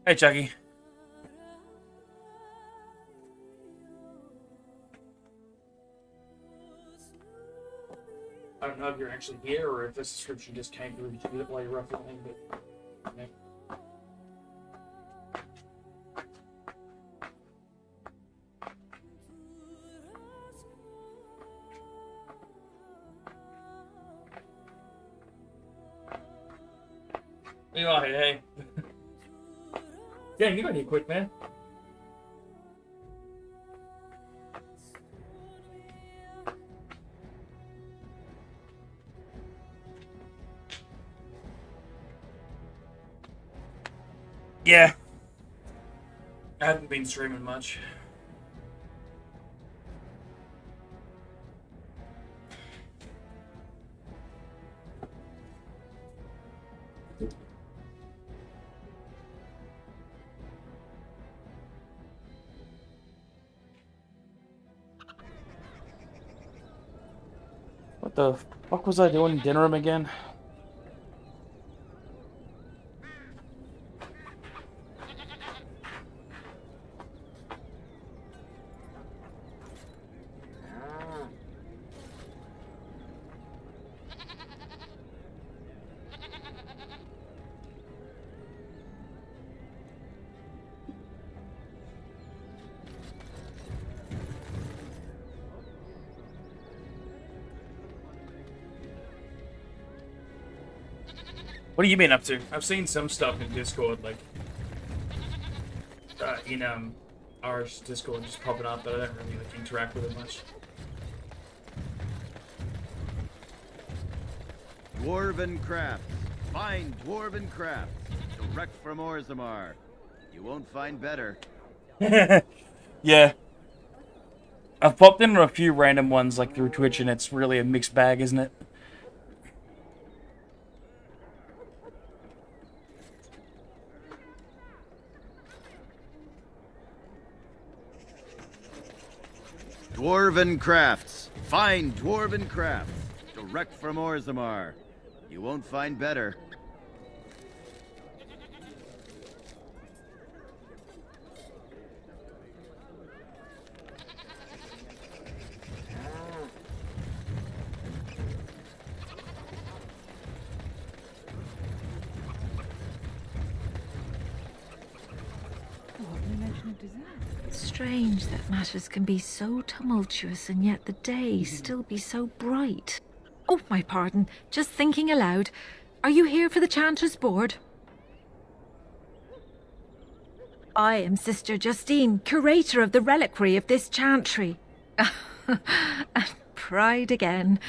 Hey, Chucky. I don't know if you're actually here or if this description just came through while you're ruffling, but... Okay. You are, hey. Dang, you got here quick, man. Yeah. I haven't been streaming much. What the fuck was I doing in denerim again? What have you been up to? I've seen some stuff in Discord, like in ours Discord just popping up, but I don't really like interact with it much. Dwarven crafts. Find dwarven crafts. Direct from Orzammar. You won't find better. Yeah. I've popped into a few random ones like through Twitch, and it's really a mixed bag, isn't it? Dwarven crafts. Find dwarven crafts. Direct from Orzammar. You won't find better. Strange that matters can be so tumultuous and yet the day still be so bright. Oh, my pardon. Just thinking aloud. Are you here for the Chanter's Board? I am Sister Justine, curator of the reliquary of this chantry. And pride again.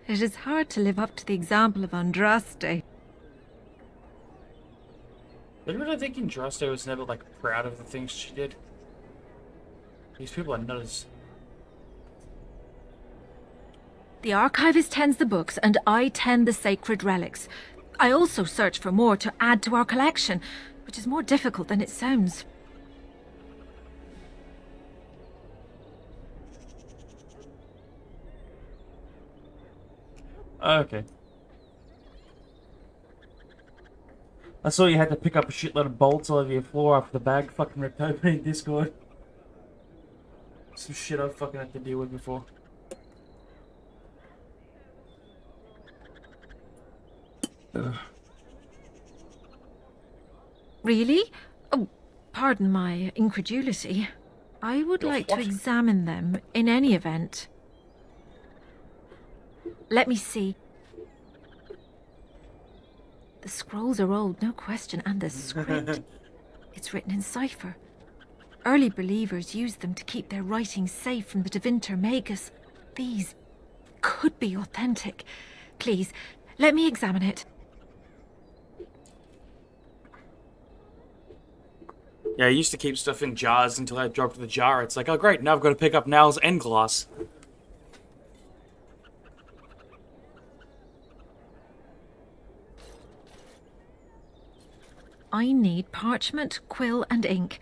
It is hard to live up to the example of Andraste. But really think Andraste was never like proud of the things she did. These people are nuts. The archivist tends the books, and I tend the sacred relics. I also search for more to add to our collection, which is more difficult than it sounds. Okay. I saw you had to pick up a shitload of bolts all over your floor after the bag fucking ripped open in Discord. Some shit I've fucking had to deal with before. Ugh. Really? Oh, pardon my incredulity. I would like to examine them in any event. Let me see. The scrolls are old, no question, and the script. It's written in cipher. Early believers used them to keep their writings safe from the Devinter Magus. These could be authentic. Please, let me examine it. Yeah, I used to keep stuff in jars until I dropped the jar. It's like, oh great, now I've got to pick up nails and glass. I need parchment, quill, and ink.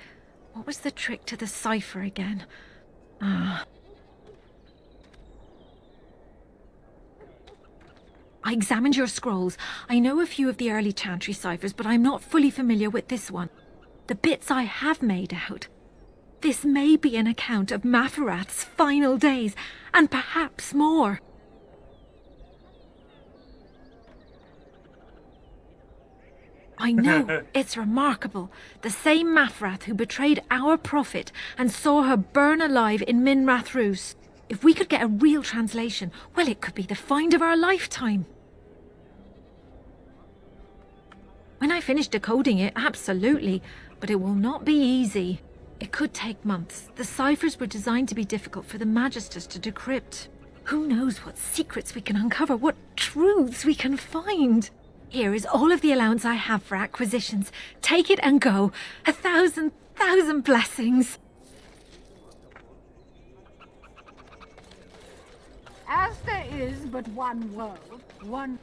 What was the trick to the cipher again? Ah. I examined your scrolls. I know a few of the early chantry ciphers, but I'm not fully familiar with this one. the bits I have made out. This may be an account of Maferath's final days, and perhaps more. I know, it's remarkable. The same Maferath who betrayed our prophet and saw her burn alive in Minrath Rus. If we could get a real translation, well, it could be the find of our lifetime. When I finish decoding it, absolutely, but it will not be easy. It could take months. The ciphers were designed to be difficult for the Magisters to decrypt. Who knows what secrets we can uncover, what truths we can find. Here is all of the allowance I have for acquisitions. Take it and go. 1,000 blessings. As there is but one world, one...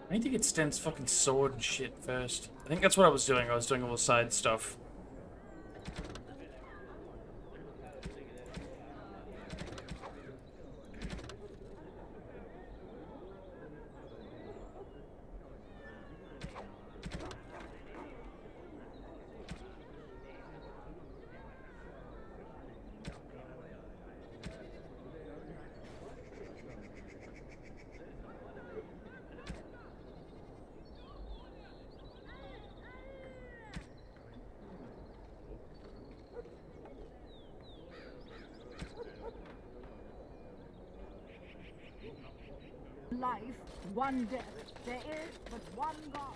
I need to get Sten's fucking sword and shit first. I think that's what I was doing. I was doing all the side stuff. life, one death. There is but one God.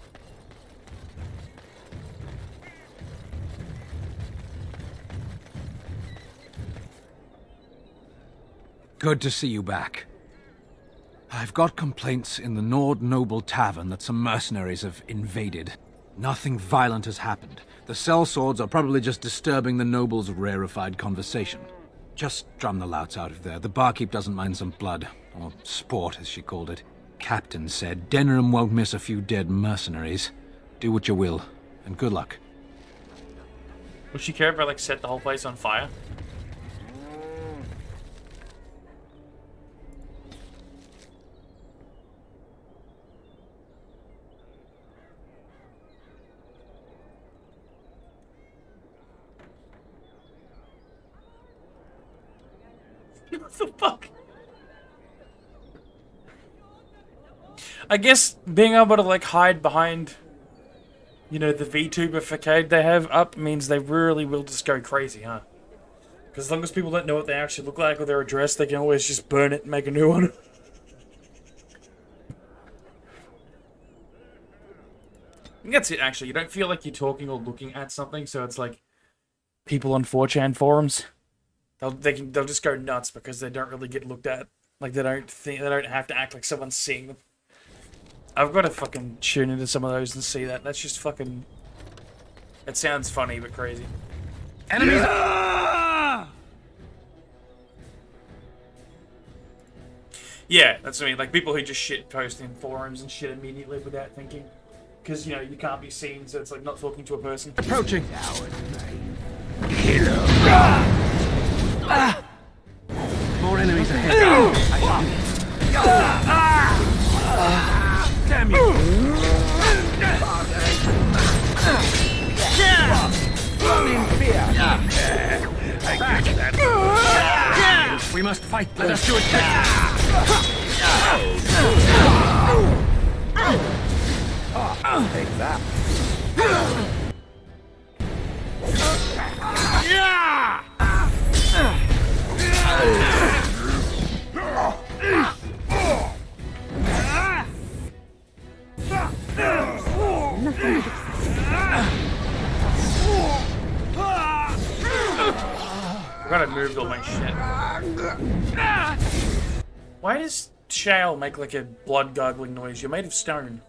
Good to see you back. I've got complaints in the Nord Noble Tavern that some mercenaries have invaded. Nothing violent has happened. The sellswords are probably just disturbing the nobles' rarefied conversation. Just drum the louts out of there. The barkeep doesn't mind some blood. Or sport, as she called it. Captain said Denerim won't miss a few dead mercenaries. Do what you will, and good luck. Would she care if I, like, set the whole place on fire? What the fuck? I guess being able to, like, hide behind, you know, the VTuber facade they have up means they really will just go crazy, huh? Because as long as people don't know what they actually look like or their address, they can always just burn it and make a new one. I think that's it, actually. You don't feel like you're talking or looking at something, so it's like people on 4chan forums. They'll just go nuts because they don't really get looked at. Like they don't have to act like someone's seeing them. I've got to fucking tune into some of those and see that. That's just fucking... It sounds funny but crazy. Enemies! Yeah, that's what I mean. Like people who just shit post in forums and shit immediately without thinking. Because, you know, you can't be seen, so it's like not talking to a person. Approaching! More enemies ahead. Damn you! We must fight. Let us do it. Take that. I gotta move all my shit. Why does shale make like a blood gargling noise? You're made of stone.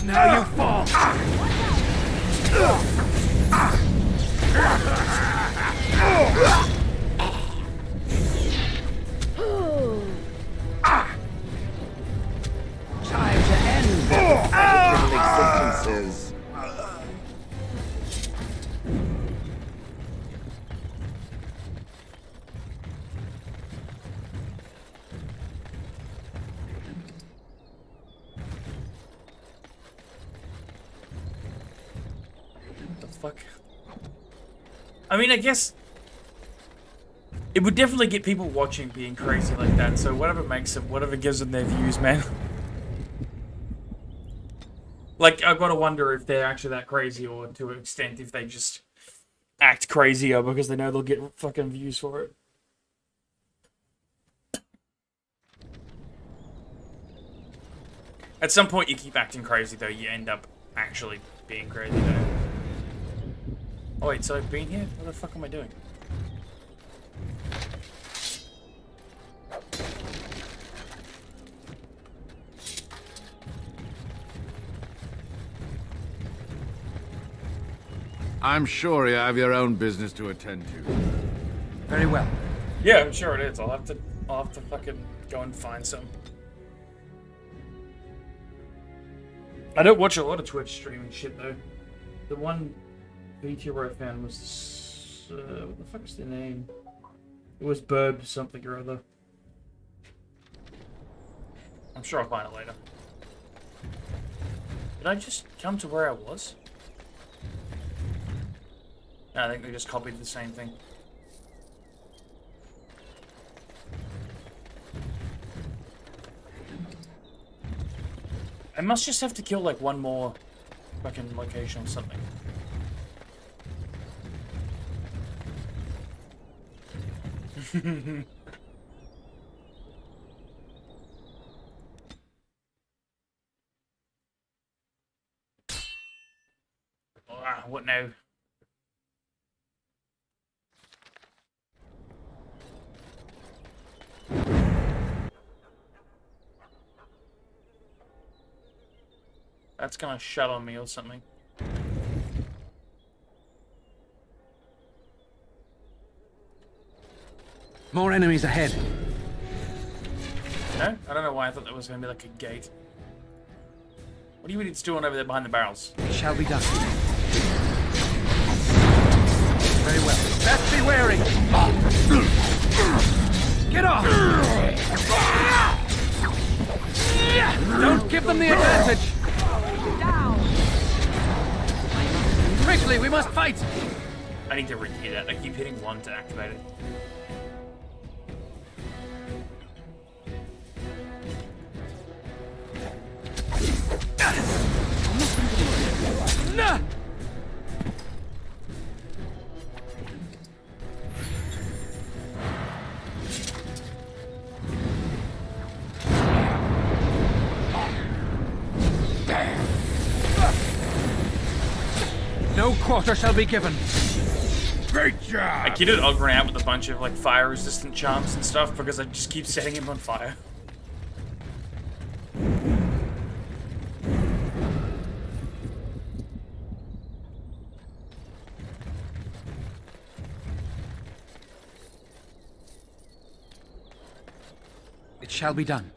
Now you fall. Time to end this little existence. fuck? I mean, I guess it would definitely get people watching being crazy like that, so whatever makes them, whatever gives them their views, man. Like, I've got to wonder if they're actually that crazy, or to an extent if they just act crazier because they know they'll get fucking views for it. At some point, you keep acting crazy, though, you end up actually being crazy, though. Oh, wait, so I've been here? What the fuck am I doing? I'm sure you have your own business to attend to. Very well. Yeah, I'm sure it is. I'll have to fucking go and find some. I don't watch a lot of Twitch streaming shit, though. The one VTuber I found was, what the fuck's their name? It was Burb something or other. I'm sure I'll find it later. Did I just come to where I was? No, I think they just copied the same thing. I must just have to kill like one more fucking location or something. Ah, what now? That's gonna shut on me or something. More enemies ahead. No? I don't know why I thought that was gonna be like a gate. What are you idiots doing over there behind the barrels? It shall be done. Very well. Best be wary. Get off! Don't give them the advantage. Quickly, we must fight. I need to rekey that. I keep hitting 1 to activate it. Nah. No quarter shall be given. Great job! I kitted Ogren out with a bunch of like fire resistant charms and stuff because I just keep setting him on fire. It shall be done.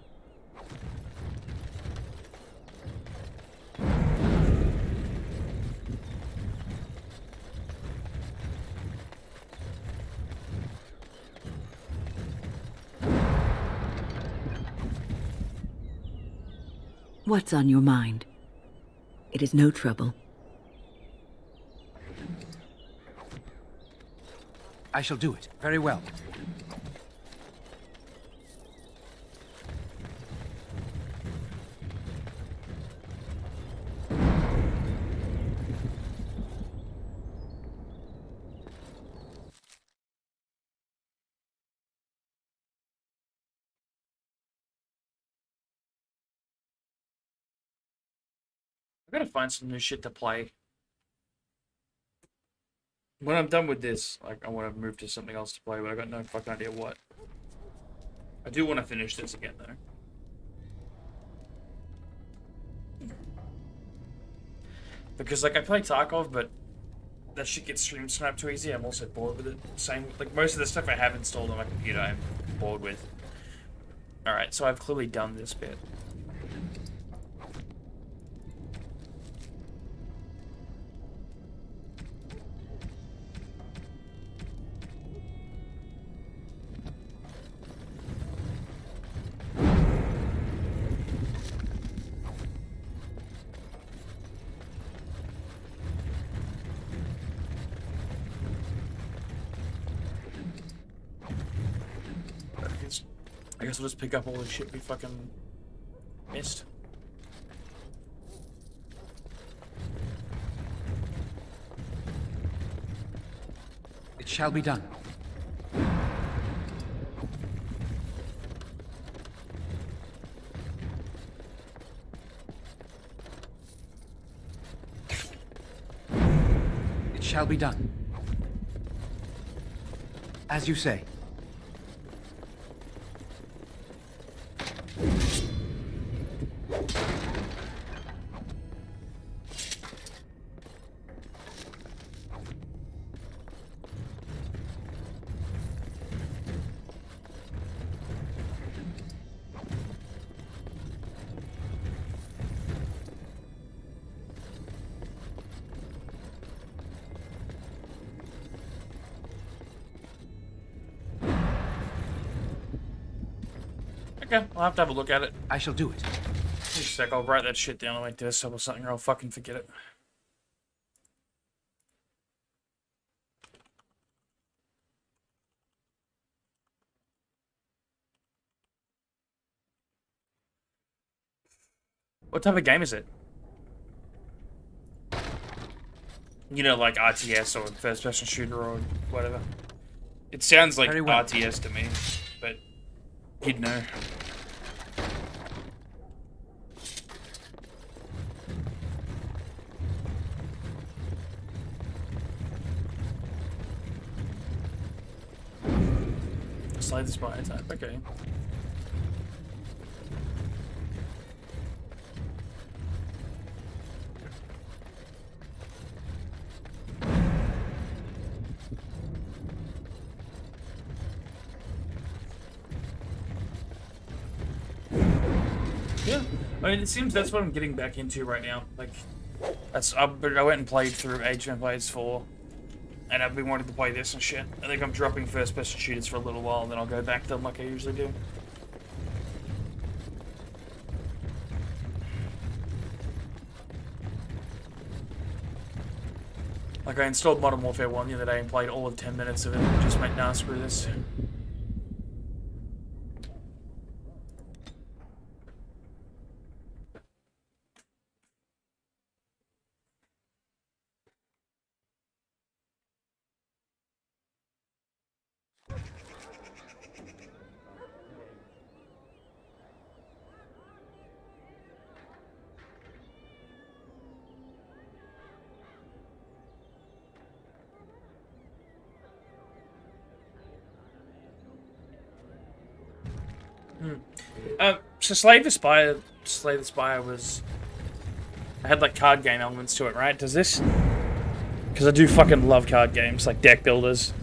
What's on your mind? It is no trouble. I shall do it. Very well. I gotta find some new shit to play. When I'm done with this, like, I want to move to something else to play, but I got no fucking idea what. I do want to finish this again, though. Because, like, I play Tarkov, but that shit gets stream sniped too easy. I'm also bored with it. Same, like, most of the stuff I have installed on my computer, I'm bored with. Alright, so I've clearly done this bit. I guess we'll just pick up all the shit we fucking missed. It shall be done. It shall be done. As you say. Okay, I'll have to have a look at it. I shall do it. Just a sec, I'll write that shit down on my desktop or something, or I'll fucking forget it. What type of game is it? You know, like RTS or first-person shooter or whatever. It sounds like Very well. RTS to me, but you'd know. Slay the spy type, okay. Yeah, I mean, it seems that's what I'm getting back into right now. Like, I went and played through Age of Empires 4, and I've been wanting to play this and shit. I think I'm dropping first-person shooters for a little while, and then I'll go back to them like I usually do. Like, I installed Modern Warfare 1 the other day and played all of 10 minutes of it, and just went, nah, screw this. So Slay the Spire was... I had, like, card game elements to it, right? Does this? Because I do fucking love card games, like deck builders.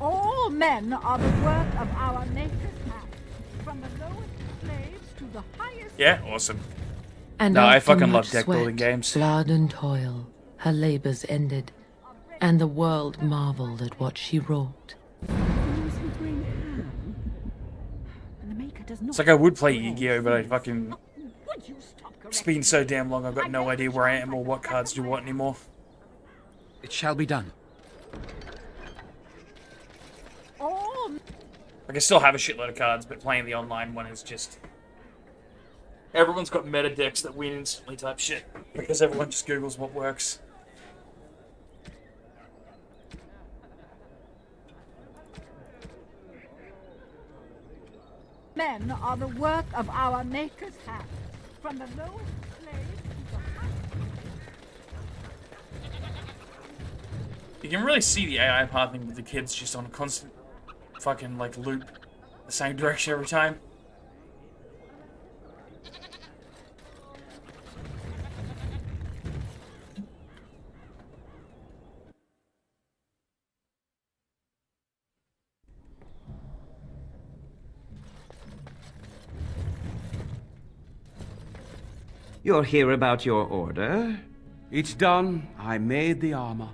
All men are the work of our nature's hand, from the lowest slaves to the highest. Yeah, awesome. And No, I after fucking love much deck building sweat, games. blood and toil, her labors ended, and the world marveled at what she wrought. It's like I would play Yu-Gi-Oh, but I fucking... It's been so damn long, I've got no idea where I am or what cards do what anymore. It shall be done. Like, I still have a shitload of cards, but playing the online one is just... Everyone's got meta decks that win instantly type shit, because everyone just Googles what works. Men are the work of our nature's hand, from the lowest slaves to the highest. You can really see the AI pathing with the kids just on a constant fucking, like, loop. The same direction every time. You're here about your order? It's done. I made the armor.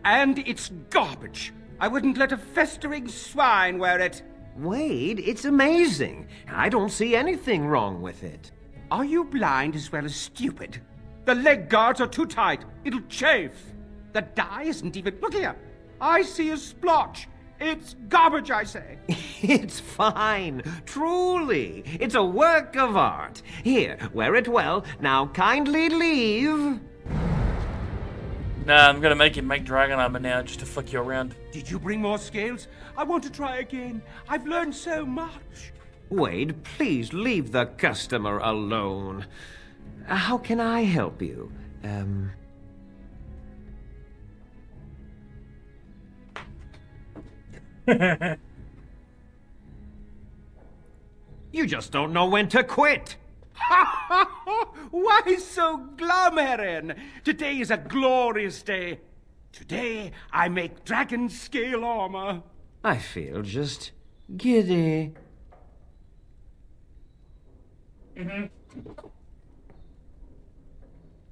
And it's garbage. I wouldn't let a festering swine wear it. Wade, it's amazing. I don't see anything wrong with it. Are you blind as well as stupid? The leg guards are too tight. It'll chafe. The dye isn't even... Look here. I see a splotch. It's garbage, I say. It's fine. Truly. It's a work of art. Here, wear it well. Now kindly leave. Nah, I'm gonna make him make dragon armor now just to fuck you around. Did you bring more scales? I want to try again. I've learned so much. Wade, please leave the customer alone. How can I help you? You just don't know when to quit. Why so glum, Heron? Today is a glorious day. Today I make dragon scale armor. I feel just giddy.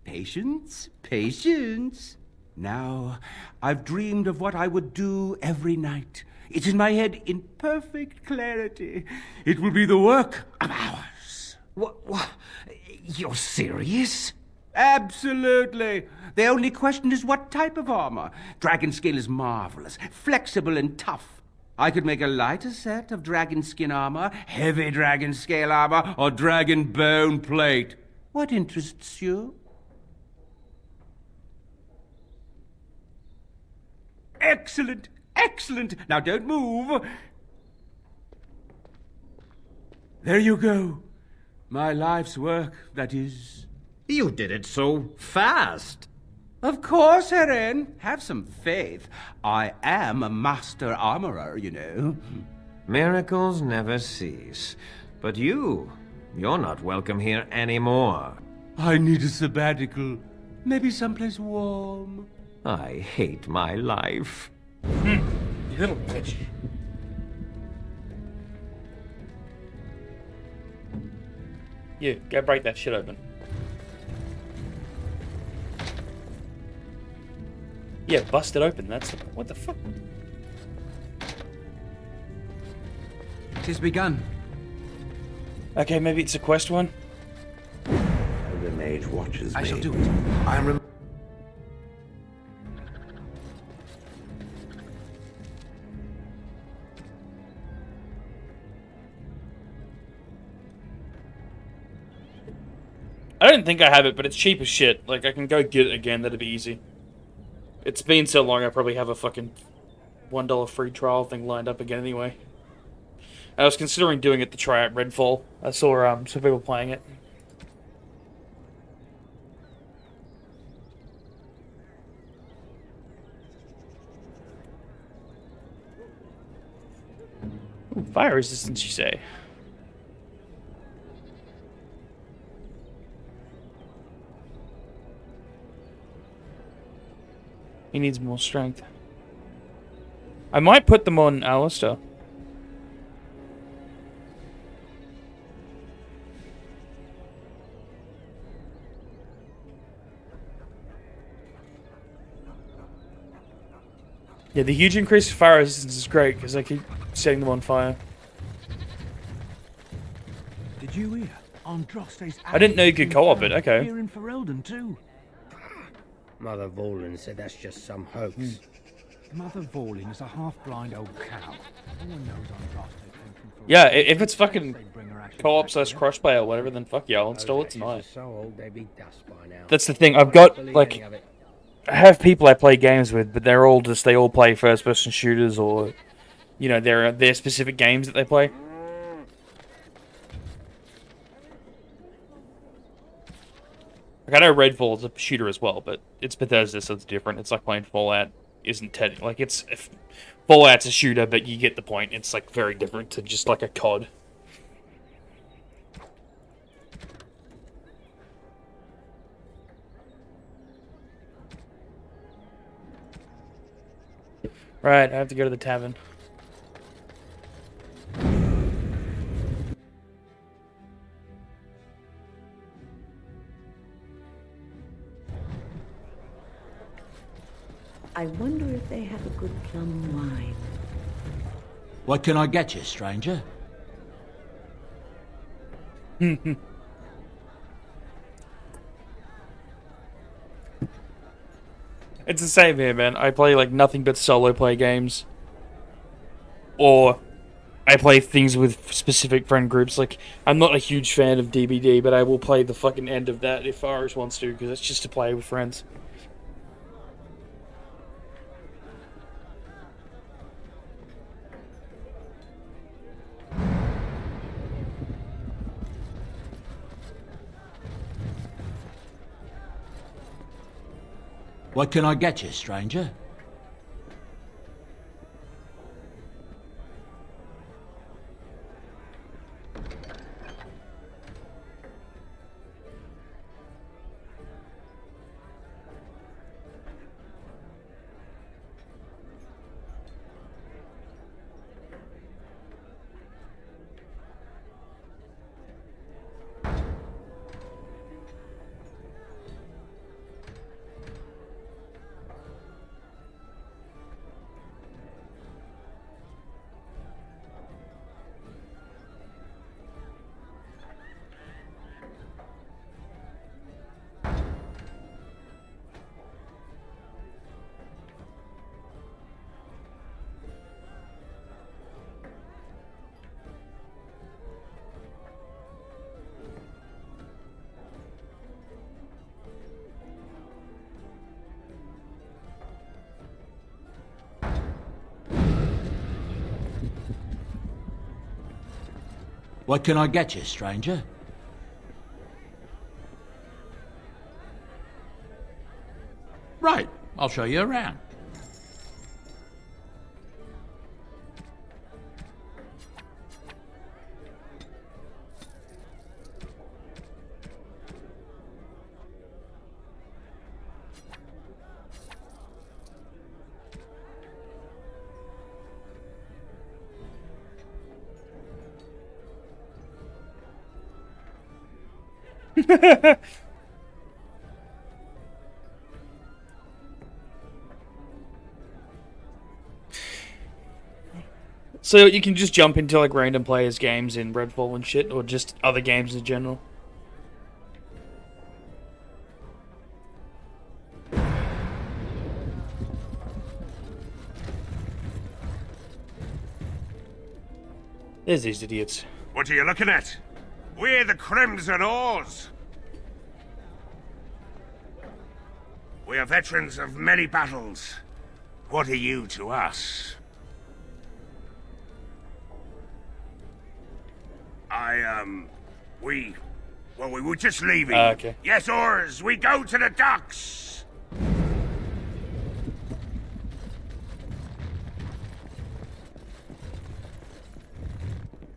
Patience, patience. Now, I've dreamed of what I would do every night. It's in my head in perfect clarity. It will be the work of hours. What? You're serious? Absolutely. The only question is what type of armor. Dragon scale is marvelous, flexible and tough. I could make a lighter set of dragon skin armor, heavy dragon scale armor, or dragon bone plate. What interests you? Excellent, excellent. Now don't move. There you go. My life's work, that is. You did it so fast. Of course, Heron. Have some faith. I am a master armorer, you know. Miracles never cease. But you're not welcome here anymore. I need a sabbatical. Maybe someplace warm. I hate my life. You little bitch. You, go break that shit open. Yeah, bust it open. That's what the fuck. Tis begun. Okay, maybe it's a quest one. The mage watches me. I shall do it. I am. I don't think I have it, but it's cheap as shit. Like, I can go get it again. That'd be easy. It's been so long, I probably have a fucking $1 free trial thing lined up again anyway. I was considering doing it to try out Redfall. I saw some people playing it. Ooh, fire resistance, you say? He needs more strength. I might put them on Alistair. Yeah, the huge increase of fire resistance is great because I keep setting them on fire. Did you hear? Andraste's I didn't know you could co-op it. Okay. Here in Ferelden too. Mother Vorlin said that's just some hoax. Mother Vorlin is a half-blind old cow. No one knows Andraste came from Ferelden. Yeah, if it's fucking co-op / crossplay or whatever, then fuck yeah, I'll install it tonight. So old they'd be dust by now. That's the thing. I've got like, I have people I play games with, but they're all just they all play first-person shooters or, you know, their specific games that they play. Like, I know Redfall is a shooter as well, but it's Bethesda, so it's different. It's like playing Fallout isn't technically... Like, Fallout's a shooter, but you get the point. It's, like, very different to just, like, a COD. Right, I have to go to the tavern. I wonder if they have a good plum wine. What can I get you, stranger? It's the same here, man. I play like nothing but solo play games. or I play things with specific friend groups. Like, I'm not a huge fan of DBD, but I will play the fucking end of that if Irish wants to, because it's just to play with friends. What can I get you, stranger? What can I get you, stranger? Right, I'll show you around. So you can just jump into like random players' games in Redfall and shit, or just other games in general. There's these idiots. What are you looking at? We're the Crimson Oars. We are veterans of many battles. What are you to us? We were just leaving. Okay. Yes, oars, we go to the docks.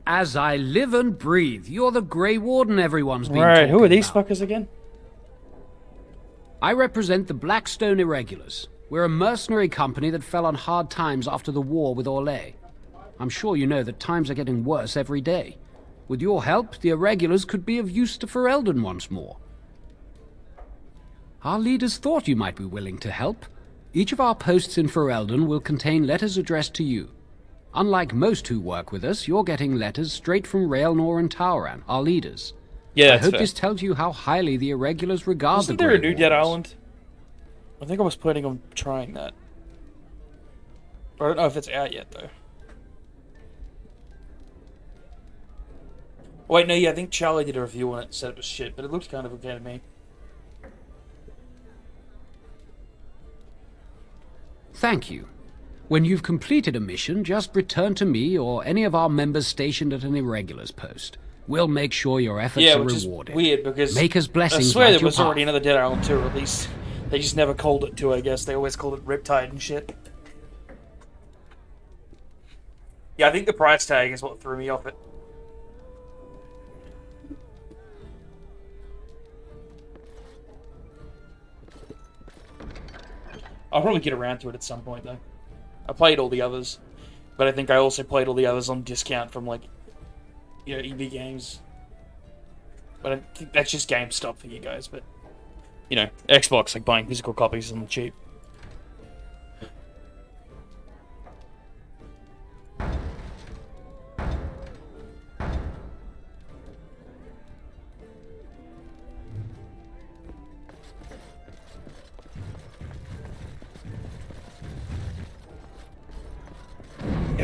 As I live and breathe, you're the Grey Warden everyone's been Right, who are these about. fuckers again? I represent the Blackstone Irregulars. We're a mercenary company that fell on hard times after the war with Orlais. I'm sure you know that times are getting worse every day. With your help, the Irregulars could be of use to Ferelden once more. Our leaders thought you might be willing to help. Each of our posts in Ferelden will contain letters addressed to you. Unlike most who work with us, you're getting letters straight from Raelnor and Tauran, our leaders. Yeah, I that's hope fair. this tells you how highly the Irregulars regard Isn't the there a Grey New Dead Wardens. Island? I think I was planning on trying that. I don't know if it's out yet, though. Wait, no, yeah, I think Charlie did a review on it and said it was shit, but it looked kind of okay to me. Thank you. When you've completed a mission, just return to me or any of our members stationed at an Irregulars post. We'll make sure your efforts Yeah, are which rewarded. is weird because Maker's blessings I swear light there your was already path. another Dead Island 2 released. They just never called it 2, I guess. They always called it Riptide and shit. Yeah, I think the price tag is what threw me off it. I'll probably get around to it at some point, though. I played all the others, but I think I also played all the others on discount from, like, you know, EB Games. But I think that's just GameStop for you guys, but, you know, Xbox, like, buying physical copies on the cheap.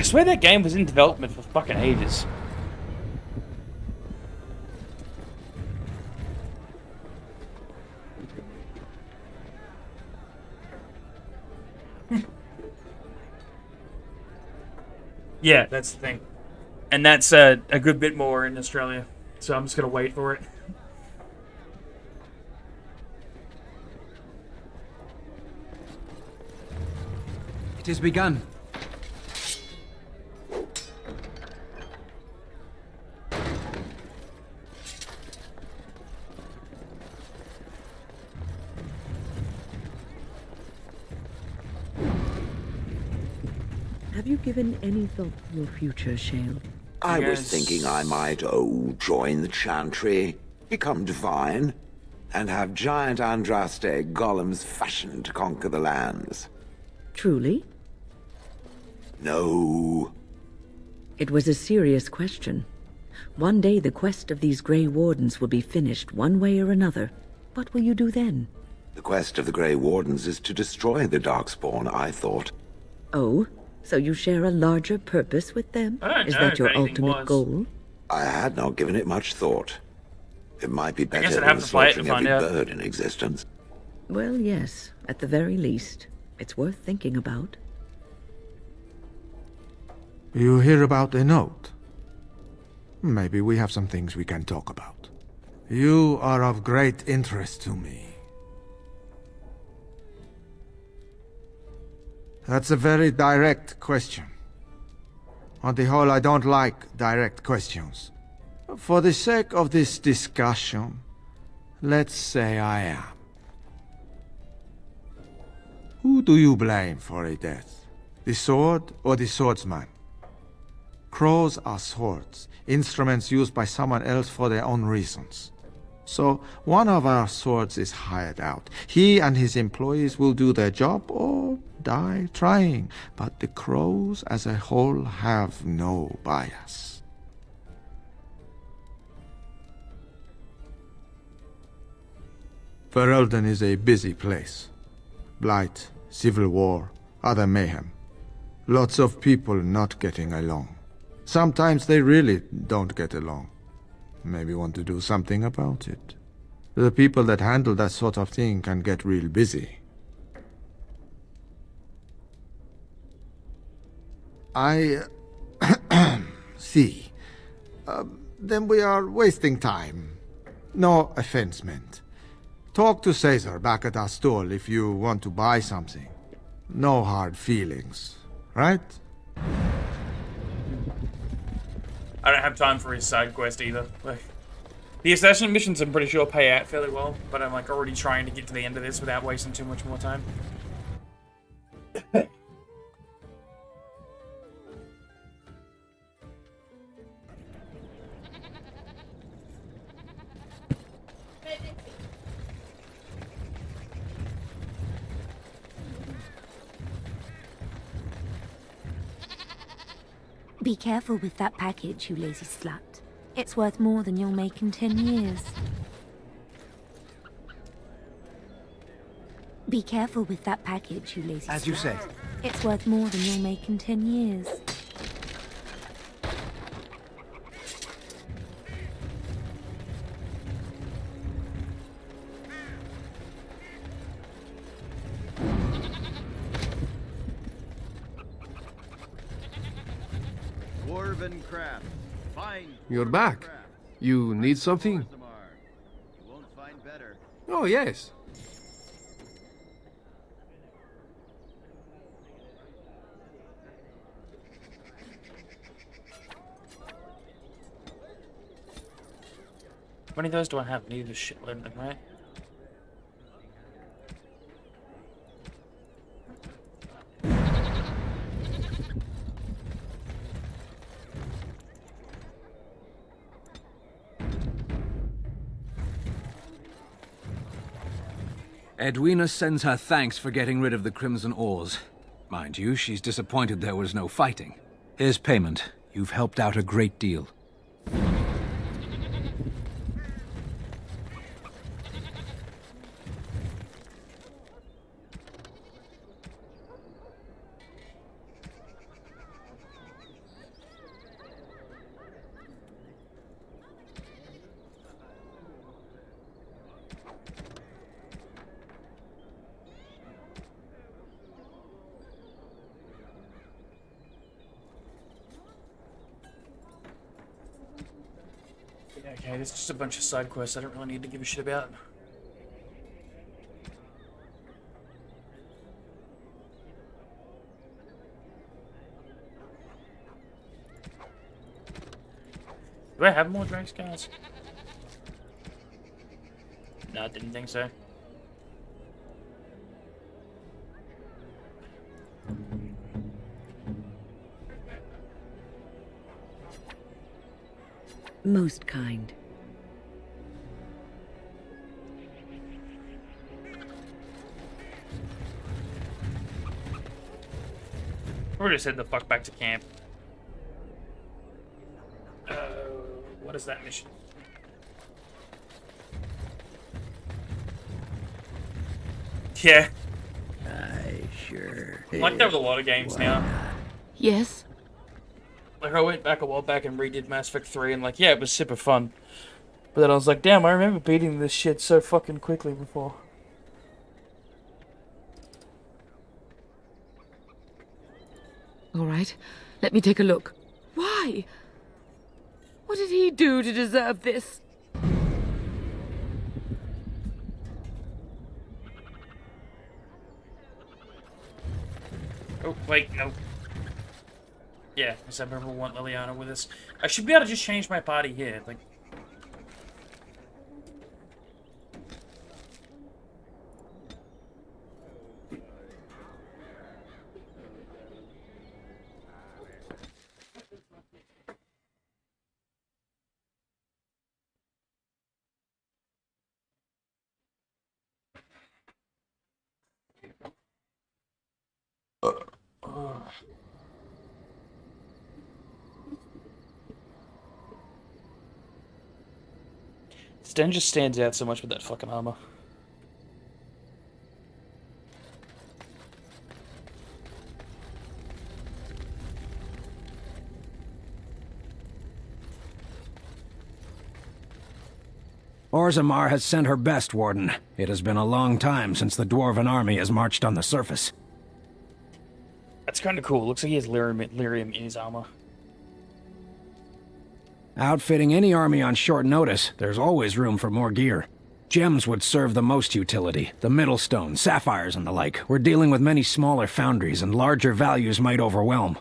I swear that game was in development for fucking ages. Yeah, that's the thing. And that's a good bit more in Australia. So I'm just going to wait for it. It has begun. Have you given any thought to your future, Shale? I was thinking I might, join the Chantry, become divine, and have giant Andraste golems fashioned to conquer the lands. Truly? No. It was a serious question. One day the quest of these Grey Wardens will be finished one way or another. What will you do then? The quest of the Grey Wardens is to destroy the Darkspawn, I thought. Oh? So you share a larger purpose with them? Is that your ultimate goal? I had not given it much thought. It might be better guess I'd than have to play it to slaughtering find every out. bird in existence. Well, yes. At the very least. It's worth thinking about. You hear about a note? Maybe we have some things we can talk about. You are of great interest to me. That's a very direct question. On the whole, I don't like direct questions. For the sake of this discussion, let's say I am. Who do you blame for a death? The sword or the swordsman? Crows are swords, instruments used by someone else for their own reasons. So, one of our swords is hired out. He and his employees will do their job or die trying, but the crows as a whole have no bias. Ferelden is a busy place. Blight, civil war, other mayhem. Lots of people not getting along. Sometimes they really don't get along. Maybe want to do something about it. The people that handle that sort of thing can get real busy. I see. Then we are wasting time. No offense meant. Talk to Caesar back at our stall if you want to buy something. No hard feelings, right? I don't have time for his side quest either. Like, the assassin missions I'm pretty sure pay out fairly well, but I'm like already trying to get to the end of this without wasting too much more time. Be careful with that package, you lazy slut. It's worth more than you'll make in 10 years. Be careful with that package, you lazy slut. As you say. It's worth more than you'll make in 10 years. Dwarven craft. Fine. You're back. You need something? You won't find better. Oh, yes. How many of those do I have? Need a shitload of them, right? Edwina sends her thanks for getting rid of the Crimson Oars. Mind you, she's disappointed there was no fighting. Here's payment. You've helped out a great deal. Okay, there's just a bunch of side quests I don't really need to give a shit about. Do I have more drink scars? No, I didn't think so. Most kind. We're just head the fuck back to camp. What is that mission? Yeah. I sure. I'm like that with a lot of games now. Yes? Like I went back a while back and redid Mass Effect 3 and like, yeah, it was super fun. But then I was like, damn, I remember beating this shit so fucking quickly before. All right, let me take a look. Why? What did he do to deserve this? Oh, wait, no. Yeah, because I remember we want Liliana with us. I should be able to just change my body here, like... Sten just stands out so much with that fucking armor. Orzammar has sent her best, Warden. It has been a long time since the Dwarven army has marched on the surface. That's kind of cool. Looks like he has lyrium in his armor. Outfitting any army on short notice, there's always room for more gear. Gems would serve the most utility. The middle stone, sapphires and the like. We're dealing with many smaller foundries, and larger values might overwhelm.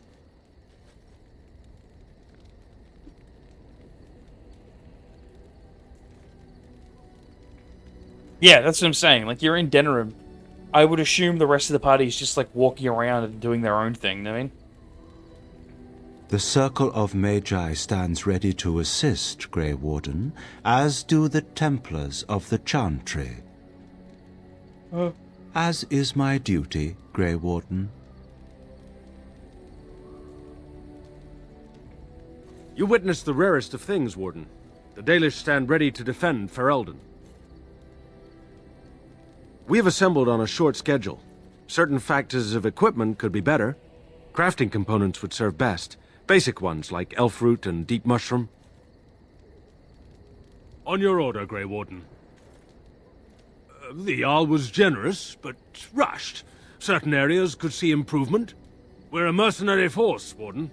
Yeah, that's what I'm saying. Like, you're in Denerim. I would assume the rest of the party is just, like, walking around and doing their own thing, you know what I mean? The Circle of Magi stands ready to assist, Grey Warden, as do the Templars of the Chantry. As is my duty, Grey Warden. You witnessed the rarest of things, Warden. The Dalish stand ready to defend Ferelden. We have assembled on a short schedule. Certain factors of equipment could be better. Crafting components would serve best. Basic ones like elf root and deep mushroom. On your order, Grey Warden. The Jarl was generous, but rushed. Certain areas could see improvement. We're a mercenary force, Warden.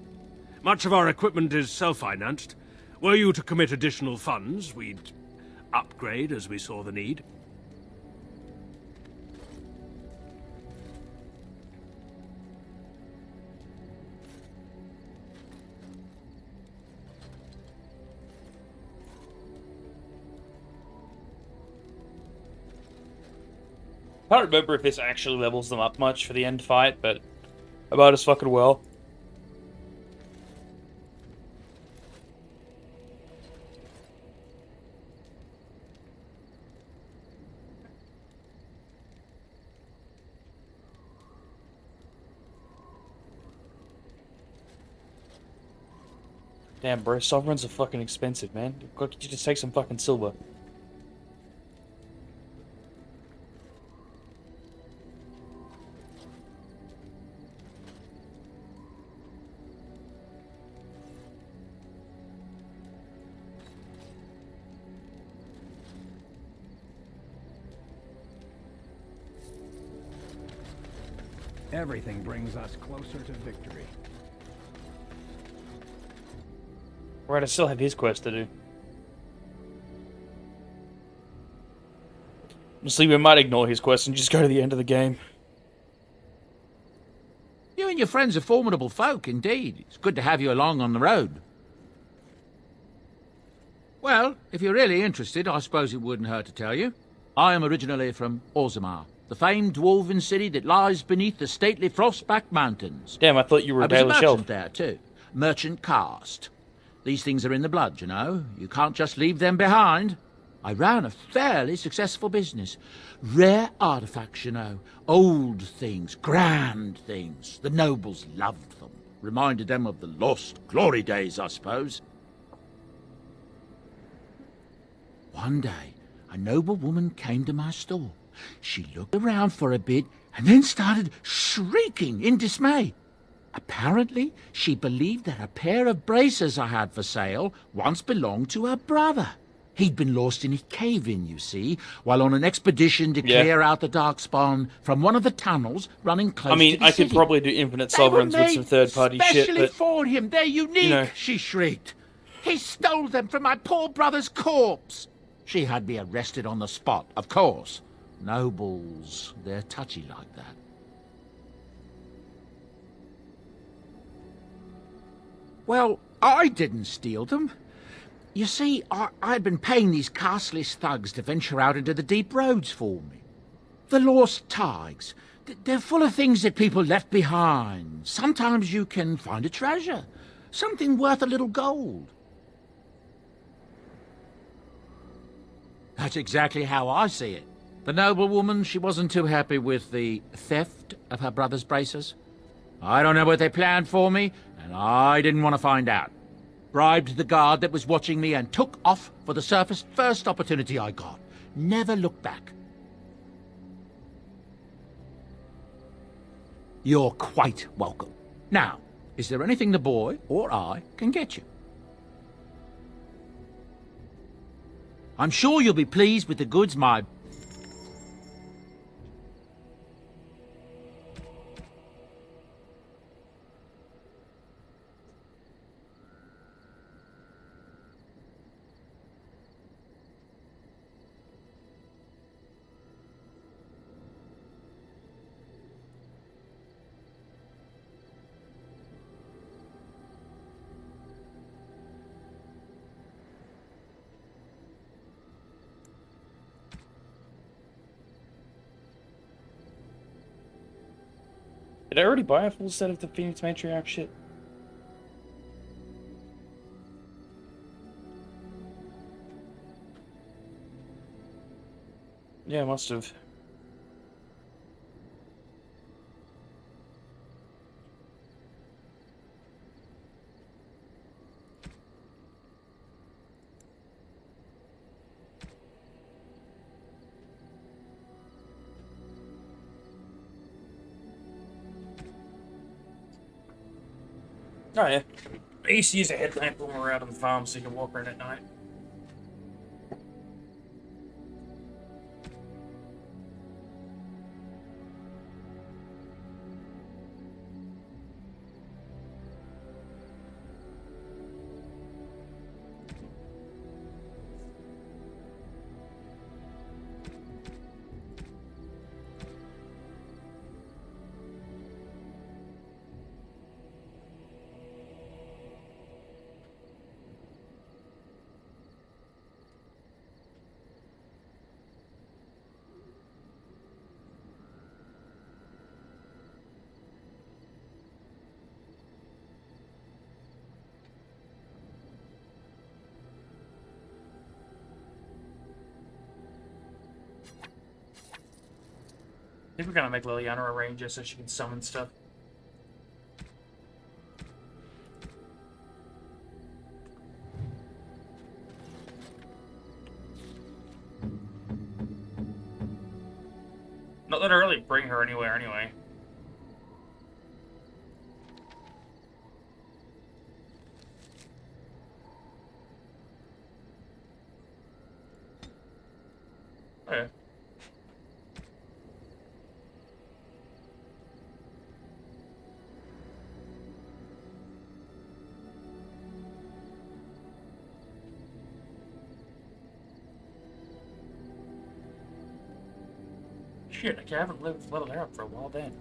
Much of our equipment is self-financed. Were you to commit additional funds, we'd upgrade as we saw the need. I don't remember if this actually levels them up much for the end fight, but about as fucking well. Damn, bro, sovereigns are fucking expensive, man. Why can't you just take some fucking silver? Everything brings us closer to victory. Right, I still have his quest to do. Honestly, we might ignore his quest and just go to the end of the game. You and your friends are formidable folk, indeed. It's good to have you along on the road. Well, if you're really interested, I suppose it wouldn't hurt to tell you. I am originally from Orzammar, the famed dwarven city that lies beneath the stately Frostback Mountains. Damn, I thought you were a I was a Baelish merchant elf. there, too. Merchant caste. These things are in the blood, you know. You can't just leave them behind. I ran a fairly successful business. Rare artifacts, you know. Old things, grand things. The nobles loved them. Reminded them of the lost glory days, I suppose. One day, a noble woman came to my store. She looked around for a bit and then started shrieking in dismay. Apparently, she believed that a pair of braces I had for sale once belonged to her brother. He'd been lost in a cave-in, you see, while on an expedition to clear out the Darkspawn from one of the tunnels running close to the city. I could probably do infinite sovereigns with some third-party shit, Especially but... for him. They're unique, you know. she shrieked. He stole them from my poor brother's corpse. She had me arrested on the spot, of course. Nobles, they're touchy like that. Well, I didn't steal them. You see, I'd been paying these castless thugs to venture out into the deep roads for me. The lost tigers. They're full of things that people left behind. Sometimes you can find a treasure. Something worth a little gold. That's exactly how I see it. The noblewoman, she wasn't too happy with the theft of her brother's braces. I don't know what they planned for me, and I didn't want to find out. Bribed the guard that was watching me and took off for the surface first opportunity I got. Never looked back. You're quite welcome. Now, is there anything the boy or I can get you? I'm sure you'll be pleased with the goods my... Did I already buy a full set of the Phoenix Matriarch shit? Yeah, I must have. Oh yeah. I used to use a headlamp when we were out on the farm so you can walk around at night. I think we're gonna make Liliana a ranger so she can summon stuff. Not that I really bring her anywhere anyway. Oh, yeah. shit, okay, I haven't leveled her up for a while then.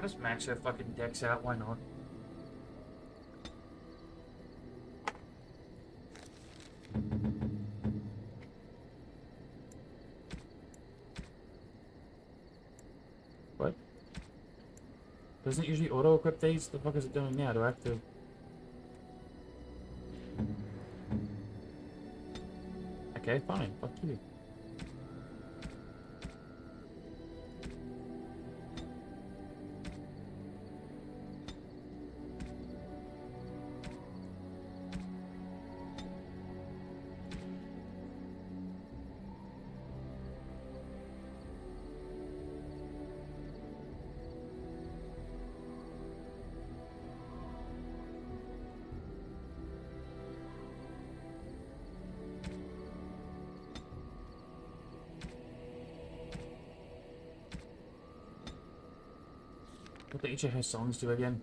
I'll just max their fucking decks out, why not? What? Doesn't it usually auto-equip these? The fuck is it doing now? Do I have to... Okay, fine. Fuck you. What do each of her songs do again?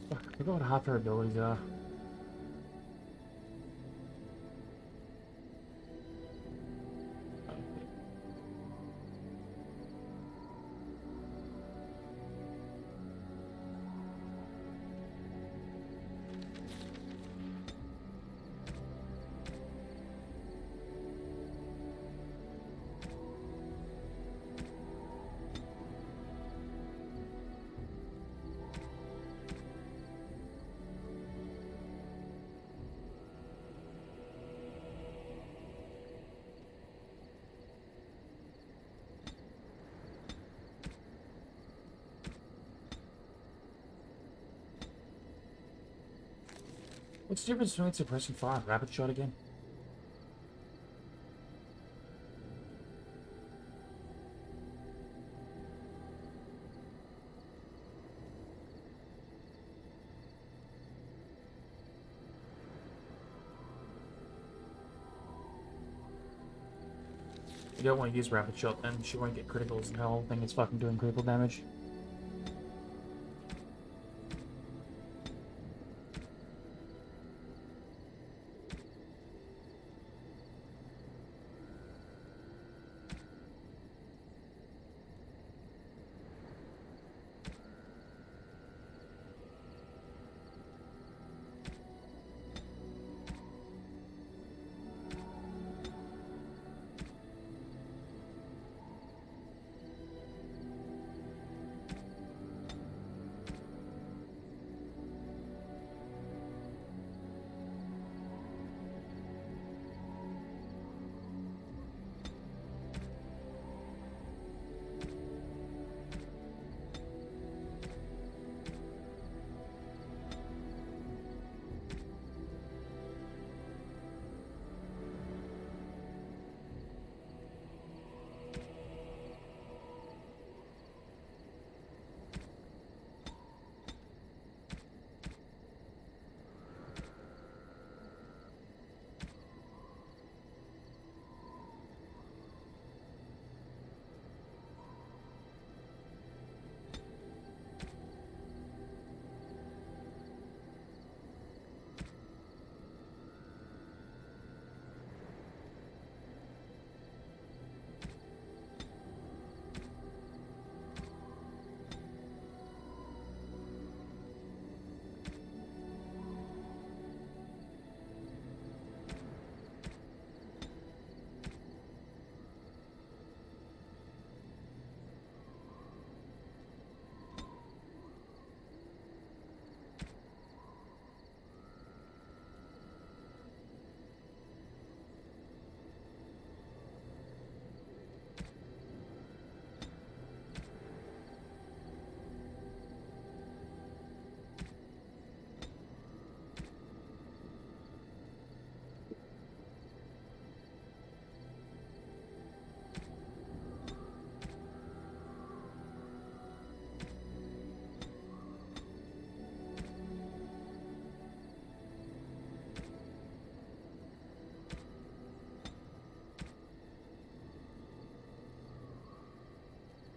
Fuck, I forgot what half her abilities are. What's the difference between suppressing fire and rapid shot again? You don't want to use rapid shot, then she won't get criticals, and her whole thing is fucking doing critical damage.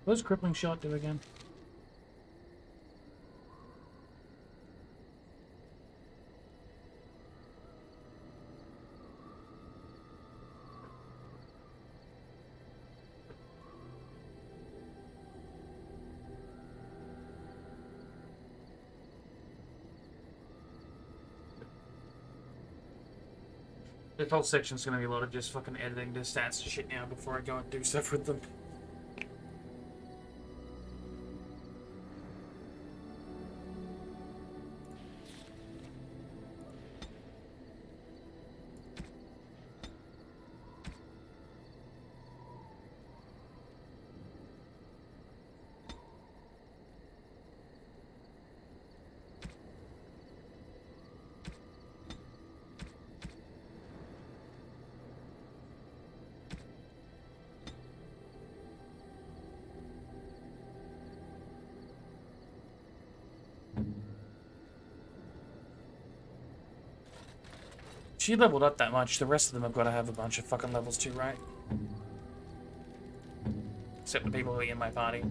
What does crippling shot do again? This whole section's gonna be a lot of just fucking editing the stats and shit now before I go and do stuff with them. She leveled up that much, the rest of them have got to have a bunch of fucking levels too, right? Except the people who are in my party.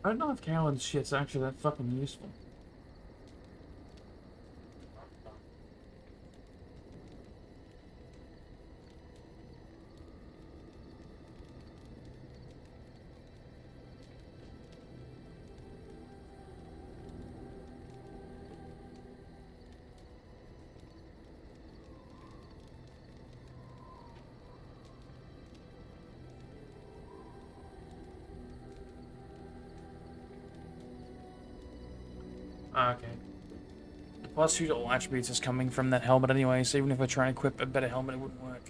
I don't know if Cowan's shit's actually that fucking useful. Okay. Plus, who all attributes is coming from that helmet anyway, so even if I try and equip a better helmet, it wouldn't work.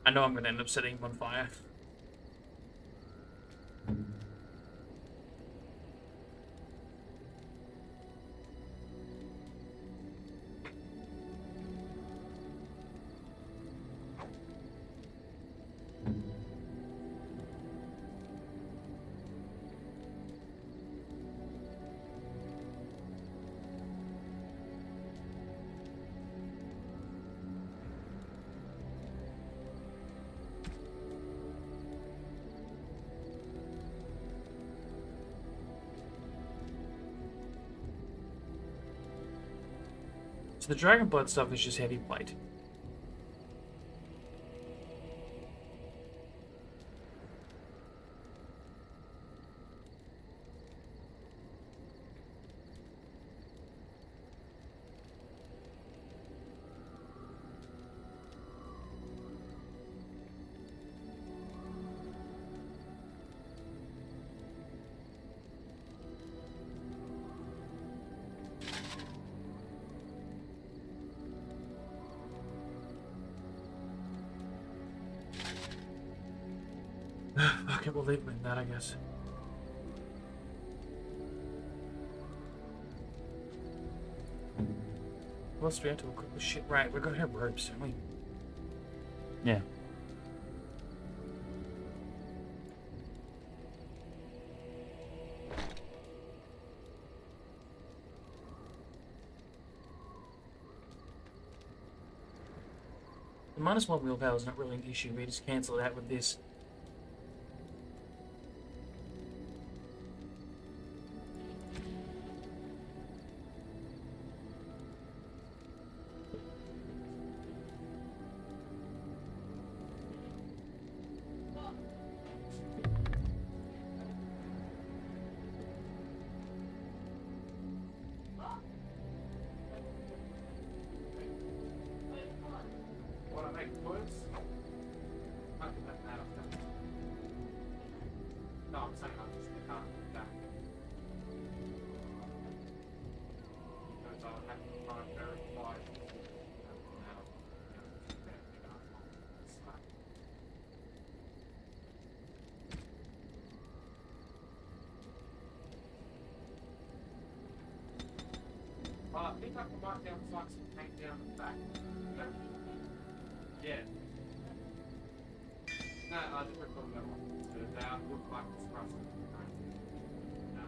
I know I'm going to end up setting him on fire. So the dragon blood stuff is just heavy plate. Okay, we'll leave him in that, I guess. What else do we have to equip with shit? Right, we're gonna have ropes, don't we? Yeah. The -1 willpower is not really an issue. We just cancel it out with this. I think I can mark down flux and paint down the back. Yeah. No, I just recall that one. So they look like it's crusted. No.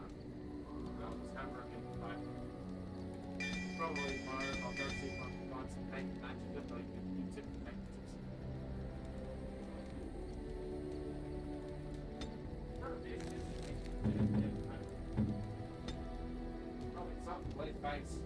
Well, it's kind of working. Probably tomorrow I'll go see if I can find some paint that matches it, but you can use it for paint. Probably something late base.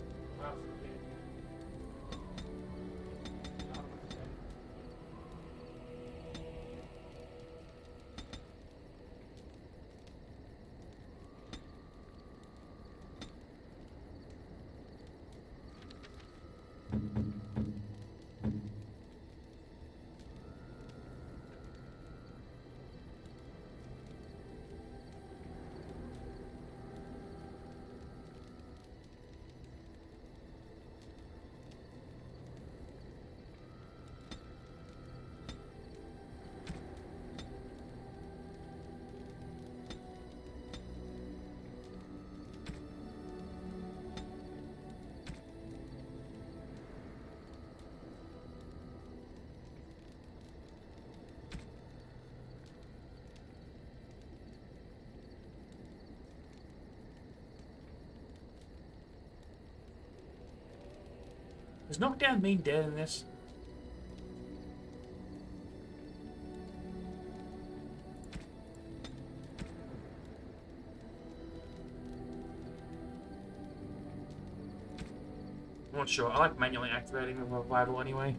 Does knockdown mean dead in this? I'm not sure. I like manually activating the revival anyway.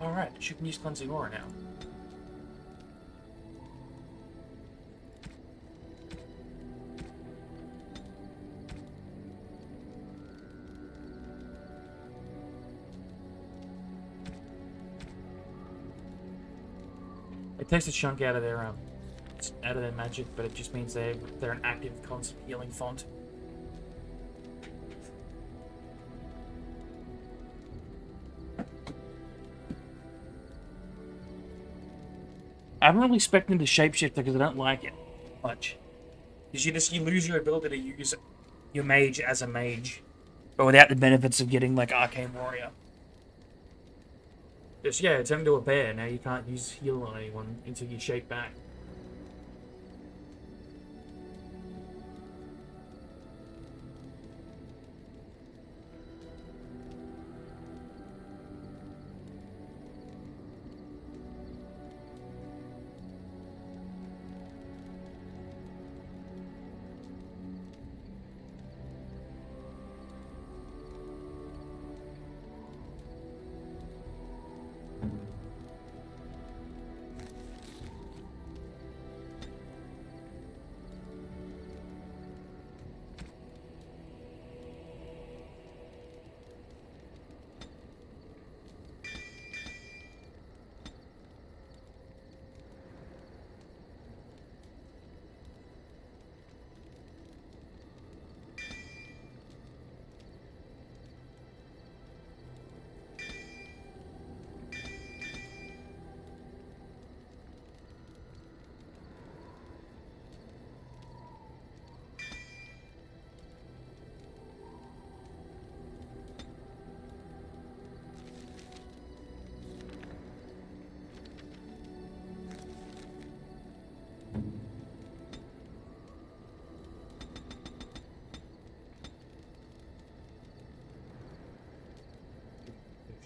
Alright, she can use cleansing aura now. It takes a chunk out of their magic, but it just means they're an active, constant healing font. I haven't really spec'd into Shapeshifter because I don't like it much. Because you lose your ability to use your mage as a mage, but without the benefits of getting like Arcane Warrior. Just yeah, it's turned into a bear. Now you can't use heal on anyone until you shape back.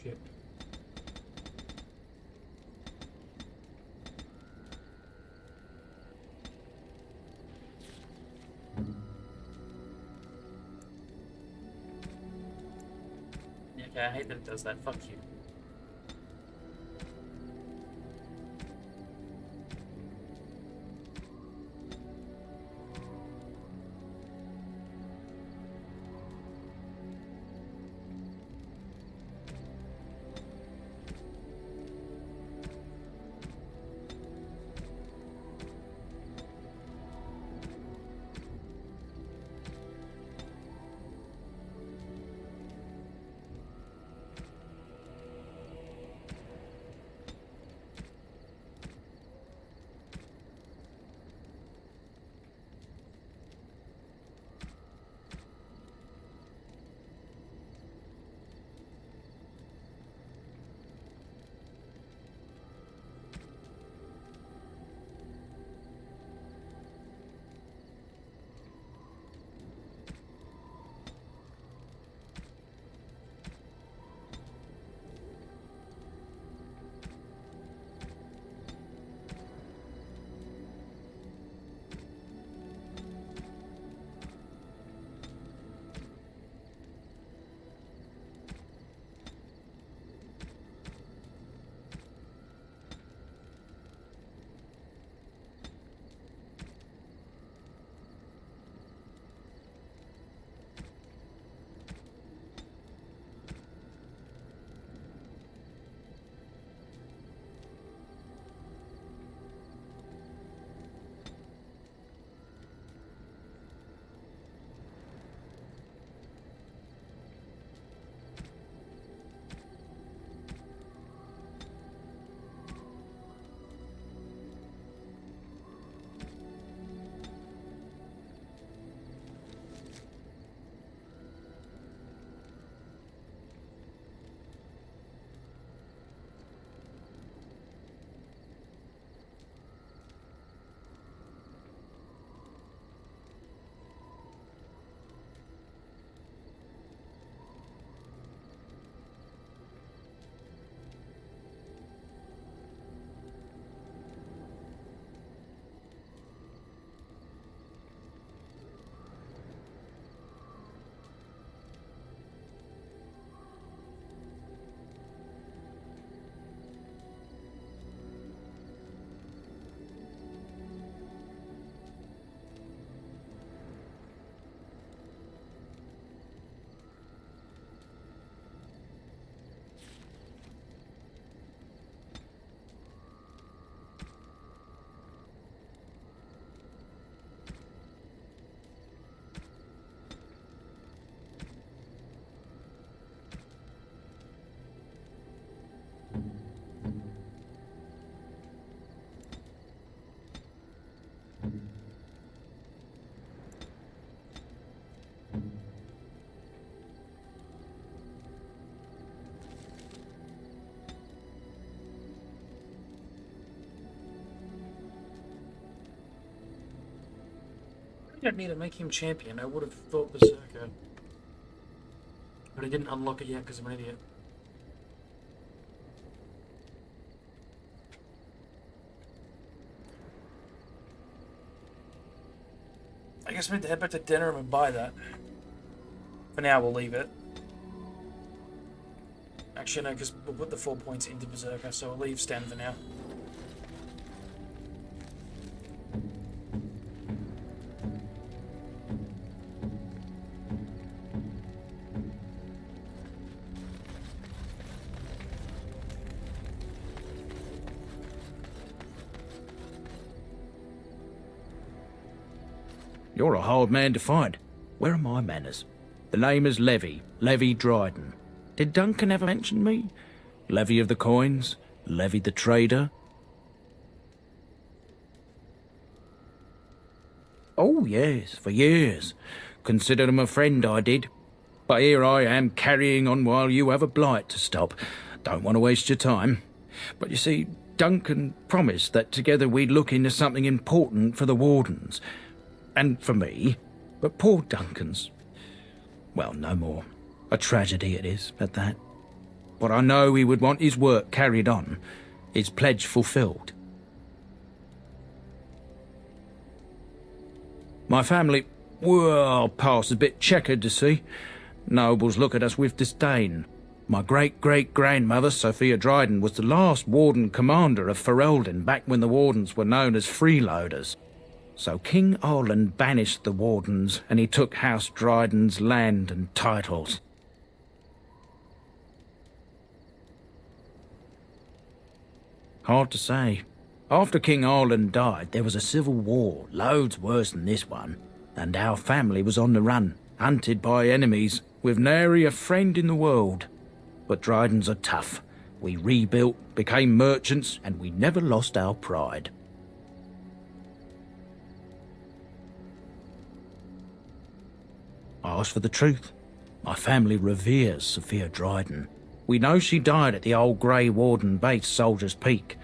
Shit. Okay, I hate that it does that. Fuck you. We don't need to make him champion. I would have thought Berserker. But I didn't unlock it yet because I'm an idiot. I guess we need to head back to denerim and buy that. For now, we'll leave it. Actually, no, because we'll put the 4 points into Berserker, so we'll leave Sten for now. You're a hard man to find. Where are my manners? The name is Levy Dryden. Did Duncan ever mention me? Levy of the coins, Levy the trader. Oh yes, for years. Considered him a friend, I did. But here I am carrying on while you have a blight to stop. Don't want to waste your time. But you see, Duncan promised that together we'd look into something important for the Wardens. And for me. But poor Duncan's... well, no more. A tragedy it is, at that. But I know he would want his work carried on. His pledge fulfilled. My family, well, past a bit checkered to see. Nobles look at us with disdain. My great-great-grandmother, Sophia Dryden, was the last Warden Commander of Ferelden back when the Wardens were known as freeloaders. So King Arland banished the Wardens, and he took House Dryden's land and titles. Hard to say. After King Arland died, there was a civil war, loads worse than this one, and our family was on the run, hunted by enemies, with nary a friend in the world. But Drydens are tough. We rebuilt, became merchants, and we never lost our pride. I asked for the truth. My family reveres Sophia Dryden. We know she died at the old Grey Warden base, Soldier's Peak.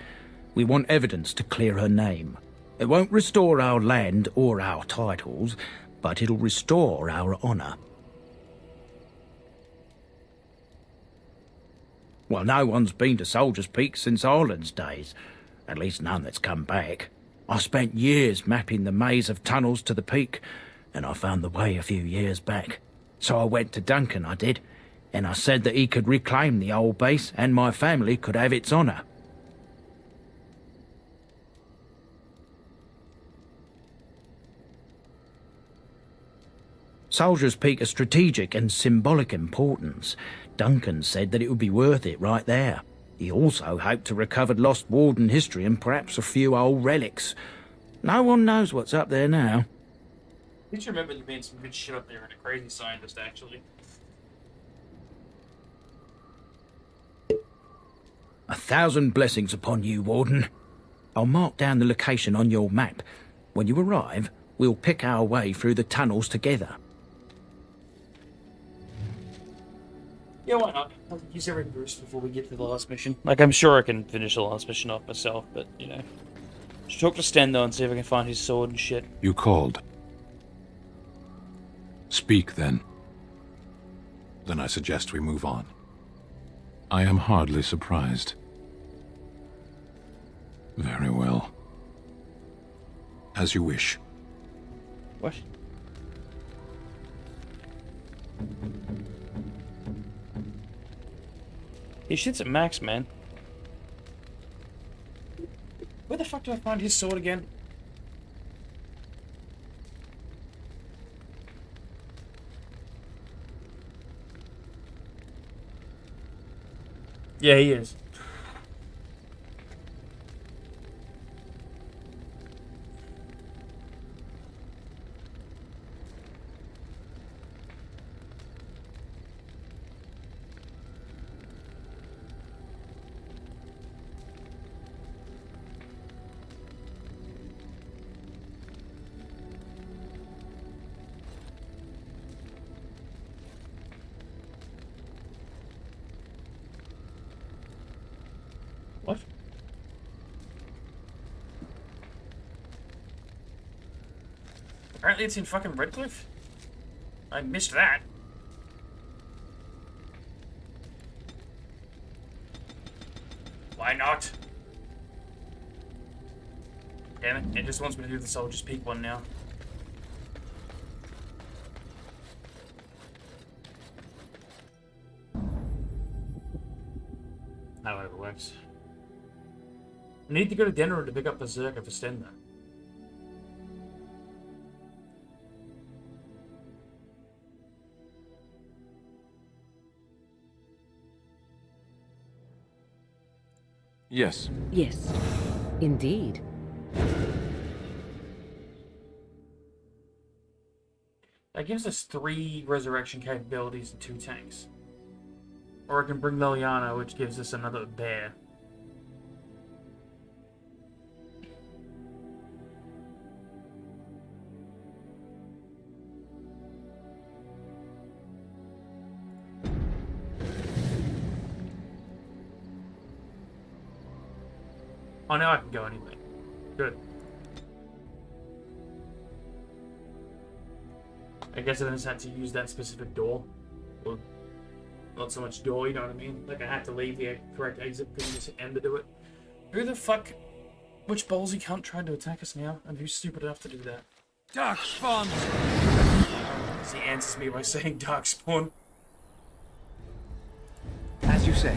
We want evidence to clear her name. It won't restore our land or our titles, but it'll restore our honour. Well, no one's been to Soldier's Peak since Arland's days. At least none that's come back. I spent years mapping the maze of tunnels to the peak, and I found the way a few years back. So I went to Duncan, I did, and I said that he could reclaim the old base and my family could have its honour. Soldier's Peak is strategic and symbolic importance. Duncan said that it would be worth it right there. He also hoped to recover lost Warden history and perhaps a few old relics. No one knows what's up there now. I just remember you made some good shit up there and a crazy scientist, actually. 1,000 blessings upon you, Warden. I'll mark down the location on your map. When you arrive, we'll pick our way through the tunnels together. Yeah, why not? I'll use every boost before we get to the last mission. Like, I'm sure I can finish the last mission off myself, but, you know. Should talk to Sten, though, and see if I can find his sword and shit. You called. Speak, then. Then I suggest we move on. I am hardly surprised. Very well. As you wish. What? He shit's at max, man. Where the fuck do I find his sword again? Yeah, he is. apparently it's in fucking Redcliffe. I missed that. Why not? Damn it, it just wants me to do the Soldier's Peak one now. However it works. I need to go to Denerim to pick up Berserker for Stender. Yes. Yes, indeed. That gives us 3 resurrection capabilities and 2 tanks. Or I can bring Liliana, which gives us another bear. Oh, now I can go anyway. Good. I guess I just had to use that specific door. Well, not so much door, you know what I mean? Like I had to leave the correct exit and just hit M to do it. Who the fuck... Which ballsy cunt tried to attack us now? And who's stupid enough to do that? Dark spawn! He answers me by saying dark spawn. As you say.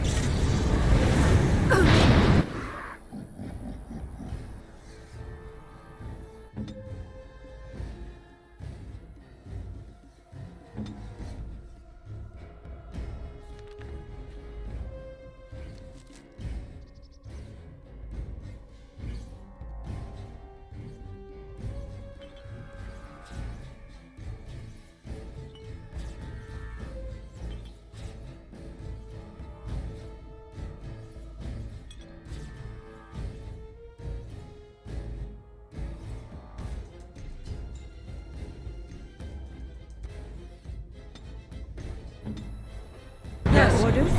Orders?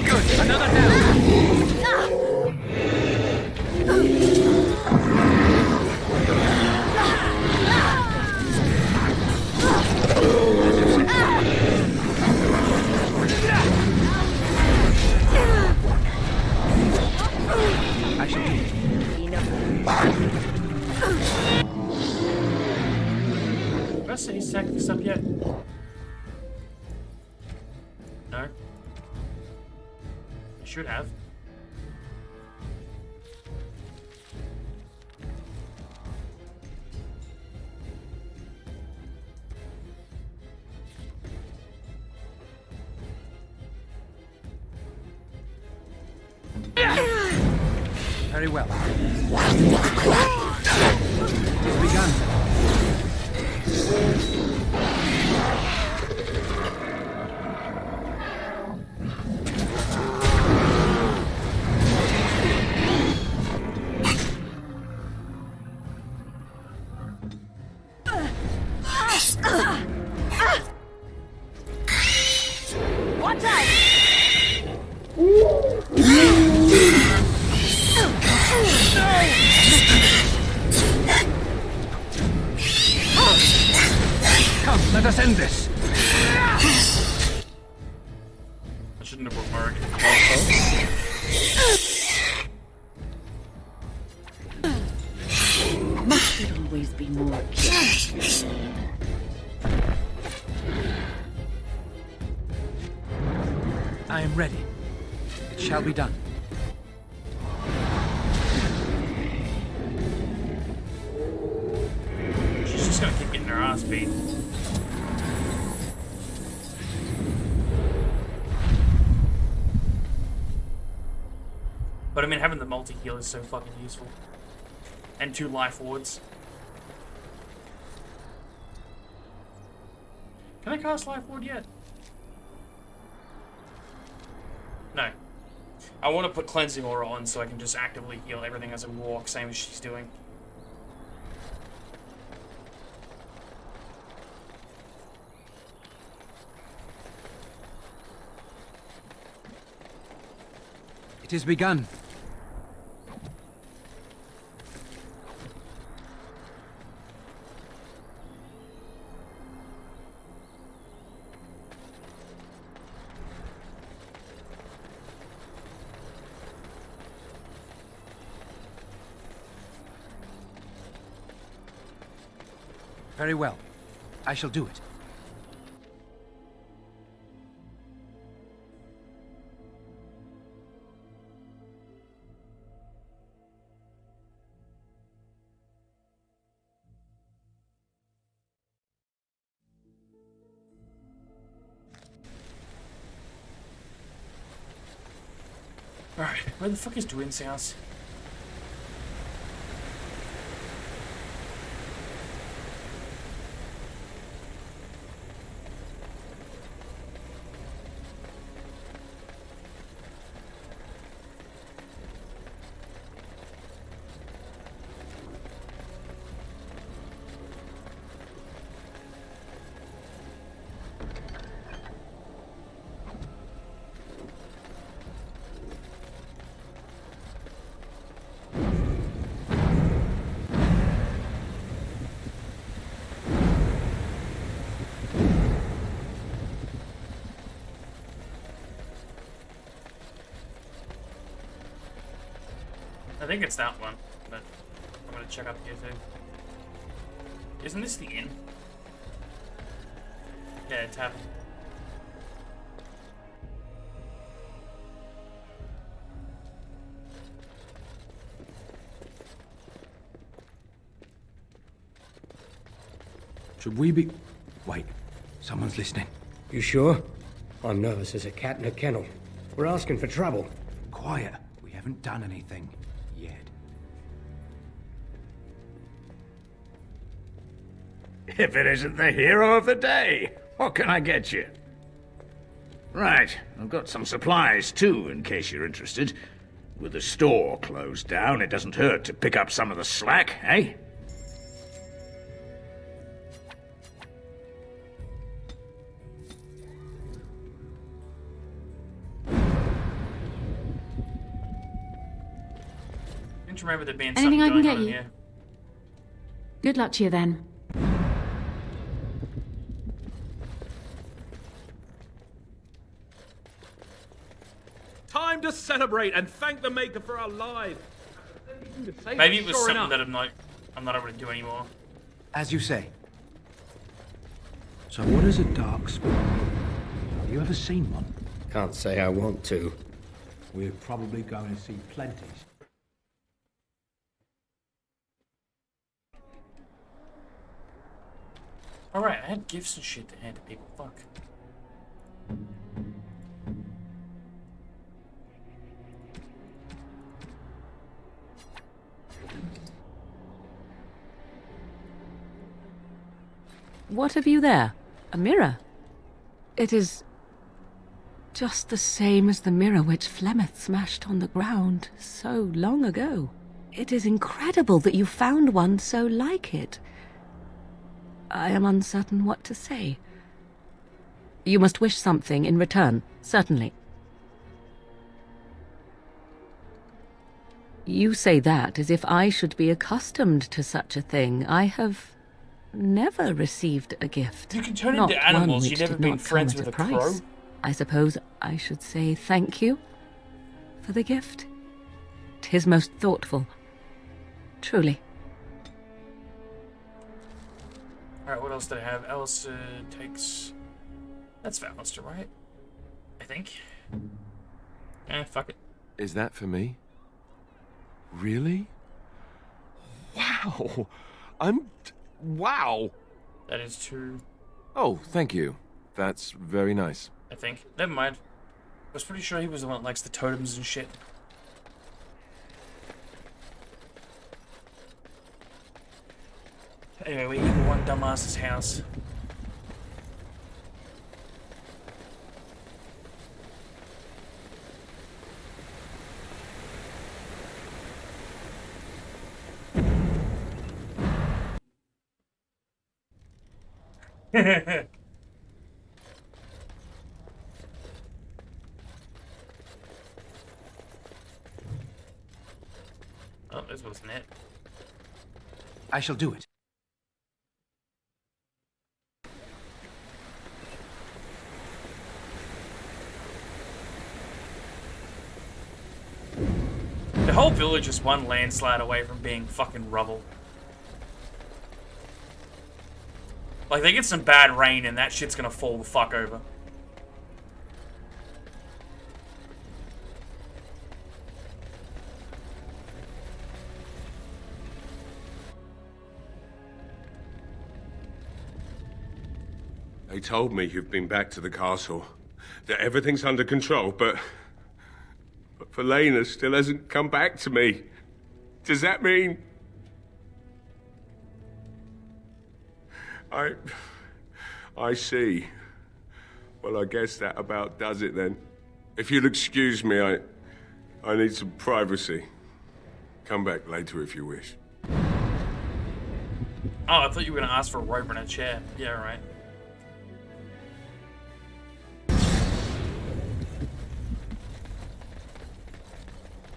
Good, another down. Did I say he's tacked this up yet? No. I should have. Very well. It's begun. Watch out! Come, let us end this. I shouldn't have brought Murray. Must it always be more just? I am ready. It shall be done. She's just gonna keep getting her ass beat. But I mean, having the multi-heal is so fucking useful. And 2 life wards. Can I cast life ward yet? No. I want to put cleansing aura on so I can just actively heal everything as I walk, same as she's doing. It is begun. Very well. I shall do it. Alright, where the fuck is Dwyn's house? I think it's that one, but I'm gonna check up here too. Isn't this the inn? Yeah, it's happened. Should we be... Wait, someone's listening. You sure? I'm nervous as a cat in a kennel. We're asking for trouble. Quiet. We haven't done anything. Yet. If it isn't the hero of the day, what can I get you? Right, I've got some supplies too, in case you're interested. With the store closed down, it doesn't hurt to pick up some of the slack, eh? Don't you remember there being Anything something I can going get on in you? here? Good luck to you then. Time to celebrate and thank the Maker for our lives. Maybe it was Sure something enough. that I'm not able to do anymore. As you say. So what is a dark spawn? Have you ever seen one? Can't say I want to. We're probably going to see plenty. Alright, I had gifts and shit to hand to people. Fuck. What have you there? A mirror? It is just the same as the mirror which Flemeth smashed on the ground so long ago. It is incredible that you found one so like it. I am uncertain what to say. You must wish something in return, certainly. You say that as if I should be accustomed to such a thing. I have never received a gift. You can turn Not into animals. one You've which never did been not come friends at with a price. crow. I suppose I should say thank you for the gift. 'Tis most thoughtful. Truly. Alright, what else did I have? Alistair takes... That's for Alistair, right? I think. Fuck it. Is that for me? Really? Wow! Wow! That is true, Oh, thank you. That's very nice. I think. Never mind. I was pretty sure he was the one that likes the totems and shit. Anyway, we hit one dumbass's house. Oh, this wasn't it. I shall do it. The whole village is one landslide away from being fucking rubble. Like, they get some bad rain and that shit's gonna fall the fuck over. They told me you've been back to the castle, that everything's under control, but Felena still hasn't come back to me. Does that mean... I see. Well, I guess that about does it then. If you'll excuse me, I need some privacy. Come back later if you wish. Oh, I thought you were gonna ask for a rope and a chair. Yeah, right.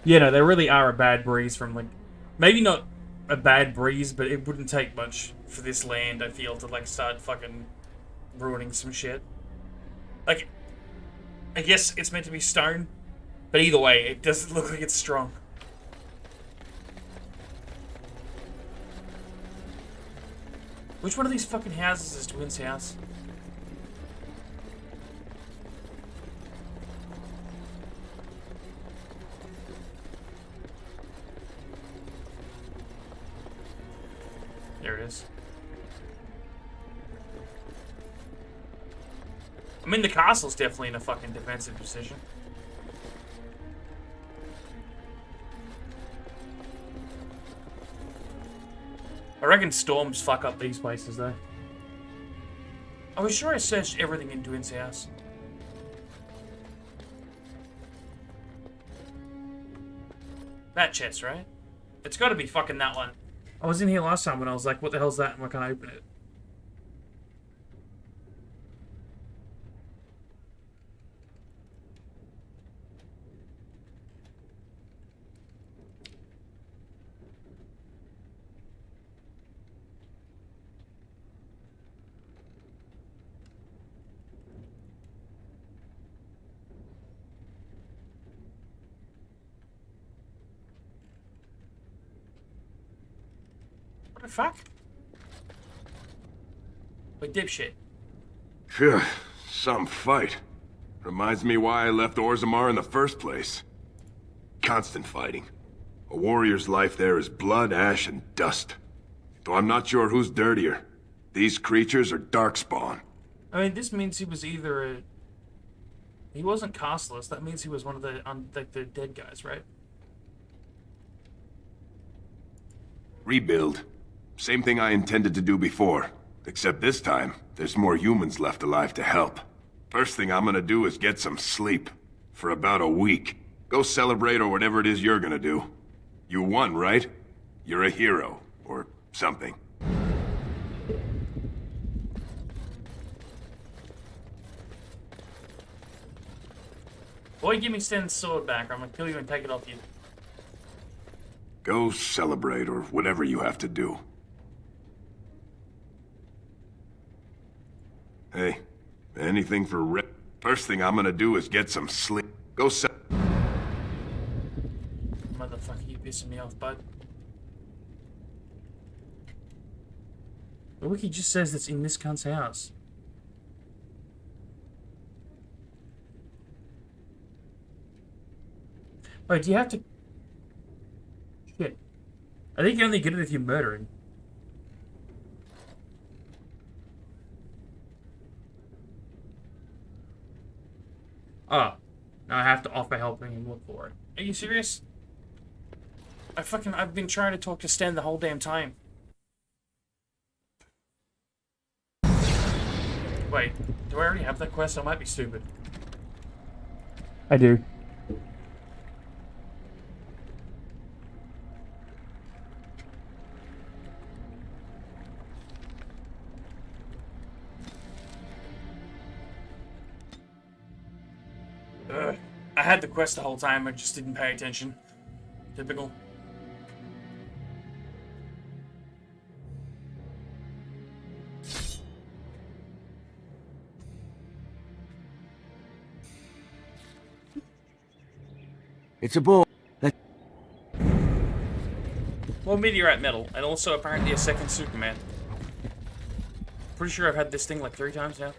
Yeah, no, they really are a bad breeze from, like... Maybe not a bad breeze, but it wouldn't take much for this land, I feel, to, like, start fucking ruining some shit. Like, I guess it's meant to be stone, but either way, it doesn't look like it's strong. Which one of these fucking houses is Twin's house? There it is. I mean, the castle's definitely in a fucking defensive position. I reckon storms fuck up these places, though. I was sure I searched everything in Dwin's house. That chest, right? It's gotta be fucking that one. I was in here last time when I was like, what the hell's that? And why can't I open it? What the fuck? Wait, dipshit. Phew, some fight. Reminds me why I left Orzammar in the first place. Constant fighting. A warrior's life there is blood, ash, and dust. Though I'm not sure who's dirtier. These creatures or Darkspawn. I mean, this means he was either a... He wasn't castless. That means he was one of the, like, the dead guys, right? Rebuild. Same thing I intended to do before. Except this time, there's more humans left alive to help. First thing I'm gonna do is get some sleep. For about a week. Go celebrate or whatever it is you're gonna do. You won, right? You're a hero. Or something. Boy, give me Sten's sword back or I'm gonna kill you and take it off you. Go celebrate or whatever you have to do. Hey, anything for First thing I'm gonna do is get some sleep. Go Motherfucker, you pissing me off, bud. The wiki just says it's in this cunt's house. Wait, do you have to... Shit. I think you only get it if you're murdering. Oh. Now I have to offer helping and look for it. Are you serious? I've been trying to talk to Sten the whole damn time. Wait, do I already have that quest? I might be stupid. I do. I had the quest the whole time, I just didn't pay attention. Typical. It's a bore. Well, meteorite metal, and also apparently a second Superman. Pretty sure I've had this thing like 3 times now.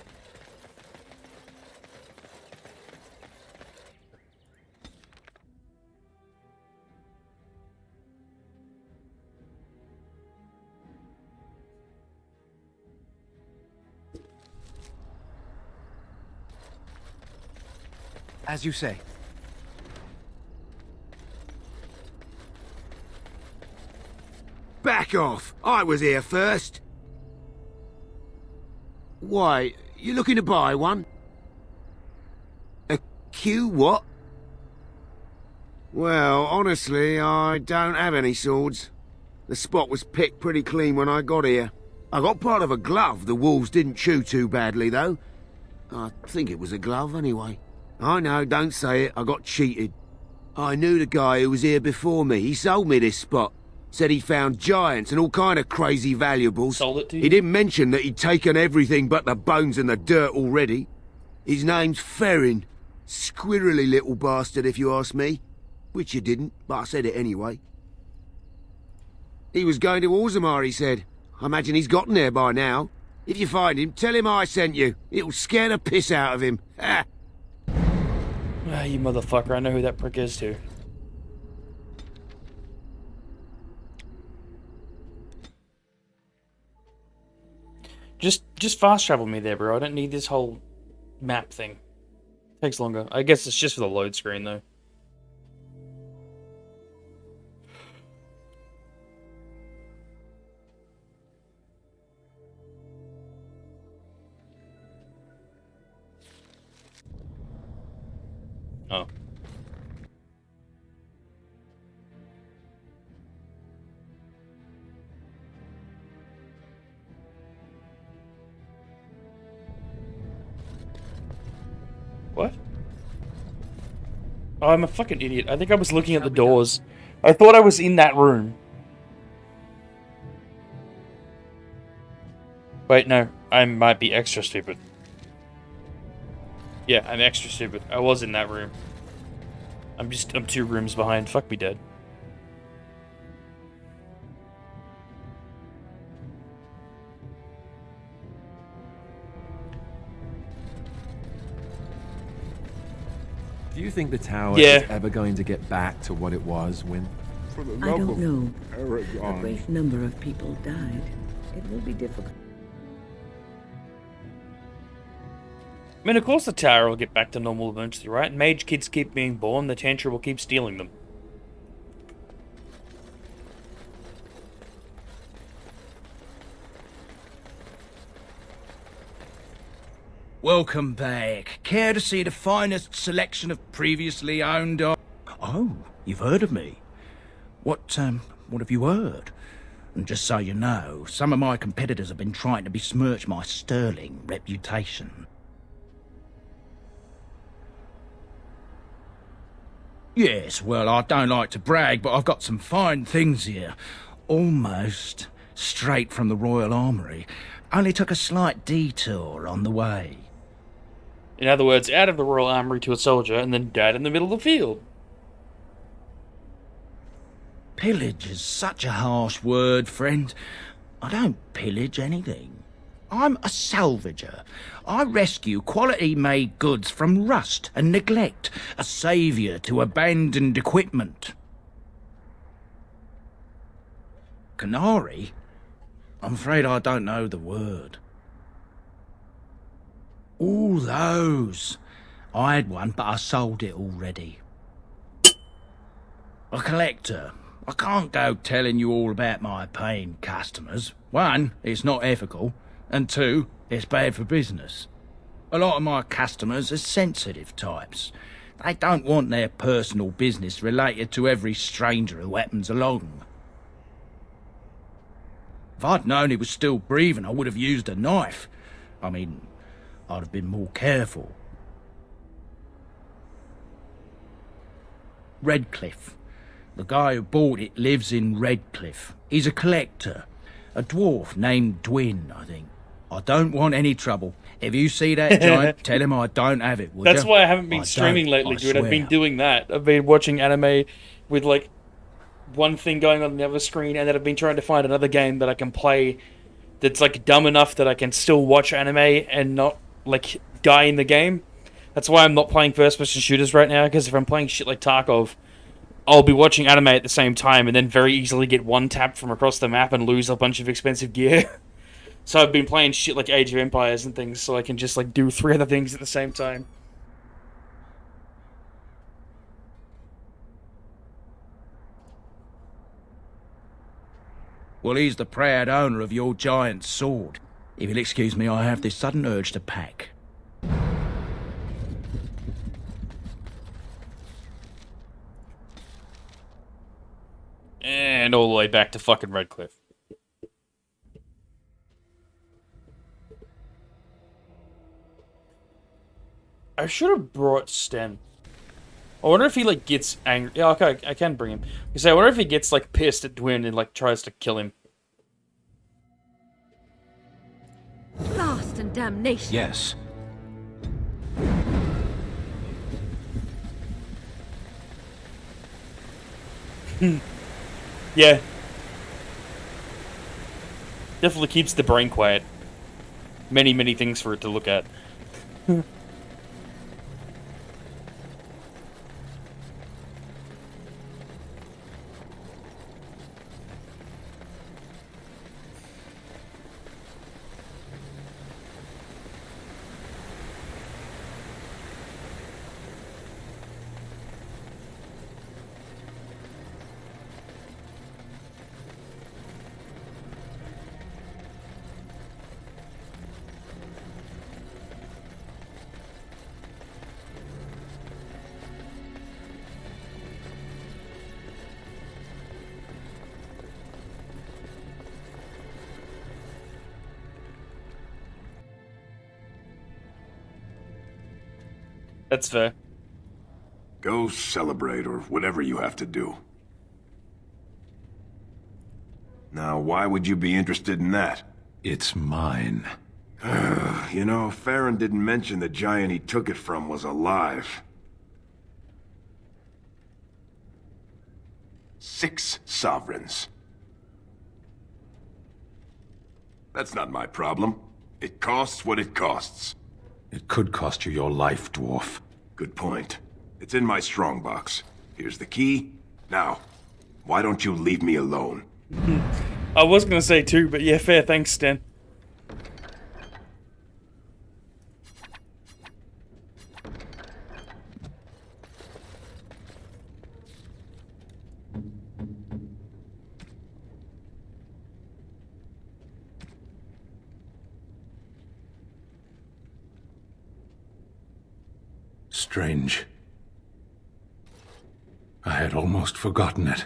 As you say. Back off! I was here first. Why, you looking to buy one? A Q what? Well, honestly, I don't have any swords. The spot was picked pretty clean when I got here. I got part of a glove the wolves didn't chew too badly, though. I think it was a glove, anyway. I know, don't say it, I got cheated. I knew the guy who was here before me. He sold me this spot. Said he found giants and all kind of crazy valuables. Sold it to you? He didn't mention that he'd taken everything but the bones and the dirt already. His name's Ferrin. Squirrely little bastard, if you ask me. Which you didn't, but I said it anyway. He was going to Orzammar, he said. I imagine he's gotten there by now. If you find him, tell him I sent you. It'll scare the piss out of him. Ha! Ah, you motherfucker, I know who that prick is too. Just fast travel me there, bro. I don't need this whole map thing. Takes longer. I guess it's just for the load screen, though. Oh. What? Oh, I'm a fucking idiot. I think I was looking at the doors. I thought I was in that room. Wait, no. I might be extra stupid. Yeah, I'm extra stupid. I was in that room. I'm 2 rooms behind. Fuck me dead. Do you think the tower Yeah. is ever going to get back to what it was when... I don't know. A great number of people died. It will be difficult. I mean, of course the tower will get back to normal eventually, right? Mage kids keep being born, the Tantra will keep stealing them. Welcome back. Care to see the finest selection of previously owned... Oh, you've heard of me. What have you heard? And just so you know, some of my competitors have been trying to besmirch my sterling reputation. Yes, well, I don't like to brag, but I've got some fine things here. Almost straight from the Royal Armoury. Only took a slight detour on the way. In other words, out of the Royal Armoury to a soldier, and then died in the middle of the field. Pillage is such a harsh word, friend. I don't pillage anything. I'm a salvager. I rescue quality-made goods from rust and neglect, a saviour to abandoned equipment. Canary? I'm afraid I don't know the word. All those. I had one, but I sold it already. A collector. I can't go telling you all about my paying customers. 1, it's not ethical, and 2, it's bad for business. A lot of my customers are sensitive types. They don't want their personal business related to every stranger who happens along. If I'd known he was still breathing, I would have used a knife. I mean, I'd have been more careful. Redcliffe. The guy who bought it lives in Redcliffe. He's a collector. A dwarf named Dwin, I think. I don't want any trouble. If you see that giant, tell him I don't have it, would That's ya? why I haven't been I streaming don't, lately, I dude. I've been swear. doing that. I've been watching anime with, like, one thing going on the other screen, and then I've been trying to find another game that I can play that's, like, dumb enough that I can still watch anime and not, like, die in the game. That's why I'm not playing first-person shooters right now, because if I'm playing shit like Tarkov, I'll be watching anime at the same time and then very easily get one-tapped from across the map and lose a bunch of expensive gear. So I've been playing shit like Age of Empires and things so I can just, like, do 3 other things at the same time. Well, he's the proud owner of your giant sword. If you'll excuse me, I have this sudden urge to pack. And all the way back to fucking Redcliffe. I should have brought Sten. I wonder if he, like, gets angry. Yeah, okay, I can bring him. Because I wonder if he gets, like, pissed at Dwin and, like, tries to kill him. Blast and damnation. Yes. Yeah. Definitely keeps the brain quiet. Many, many things for it to look at. That's fair. Go celebrate or whatever you have to do. Now, why would you be interested in that? It's mine. You know, Farron didn't mention the giant he took it from was alive. 6 sovereigns. That's not my problem. It costs what it costs. It could cost you your life, dwarf. Good point. It's in my strongbox. Here's the key. Now, why don't you leave me alone? I was gonna say too, but yeah, fair. Thanks, Sten. Strange. I had almost forgotten it.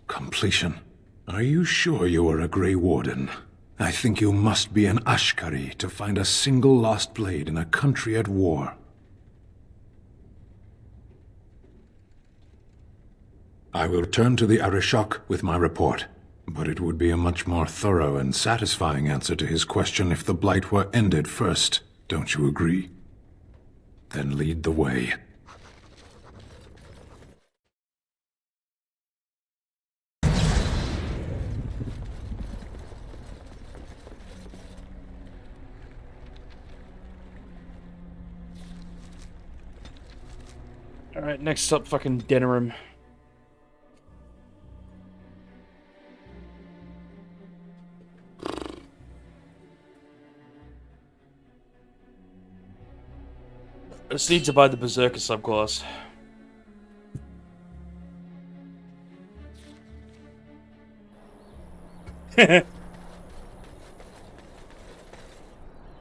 Completion. Are you sure you are a Grey Warden? I think you must be an Ashkari to find a single lost blade in a country at war. I will return to the Arishok with my report, but it would be a much more thorough and satisfying answer to his question if the Blight were ended first. Don't you agree? Then lead the way. Alright, next up, fucking denerim. I just need to buy the Berserker subclass.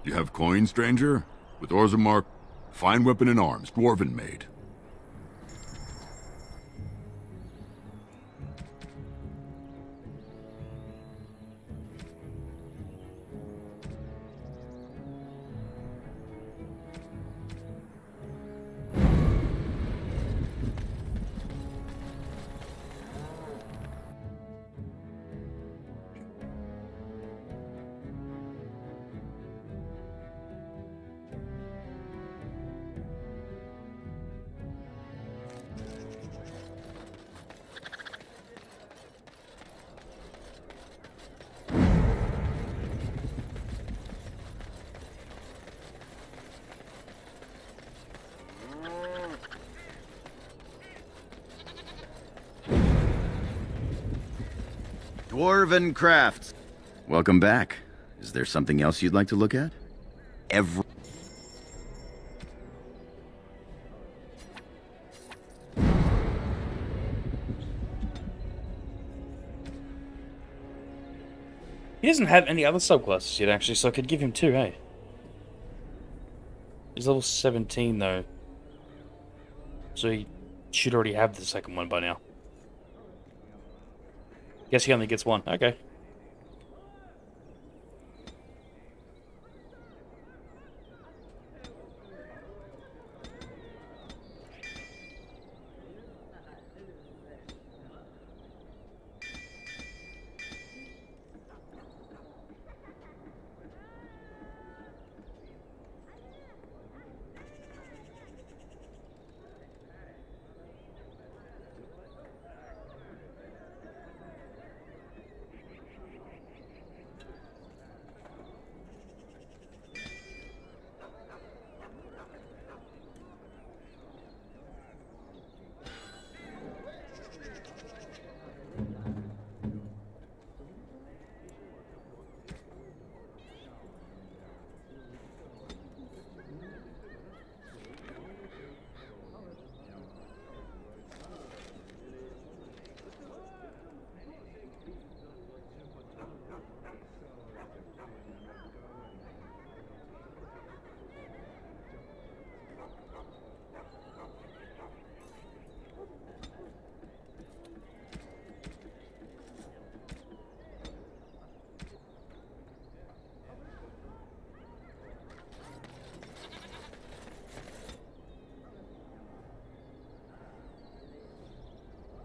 You have coin, stranger? With Orzammar, fine weapon and arms, dwarven made. Dwarven crafts. Welcome back. Is there something else you'd like to look at? He doesn't have any other subclasses yet, actually, so I could give him 2, hey? He's level 17, though. So he should already have the second one by now. Guess he only gets 1. Okay.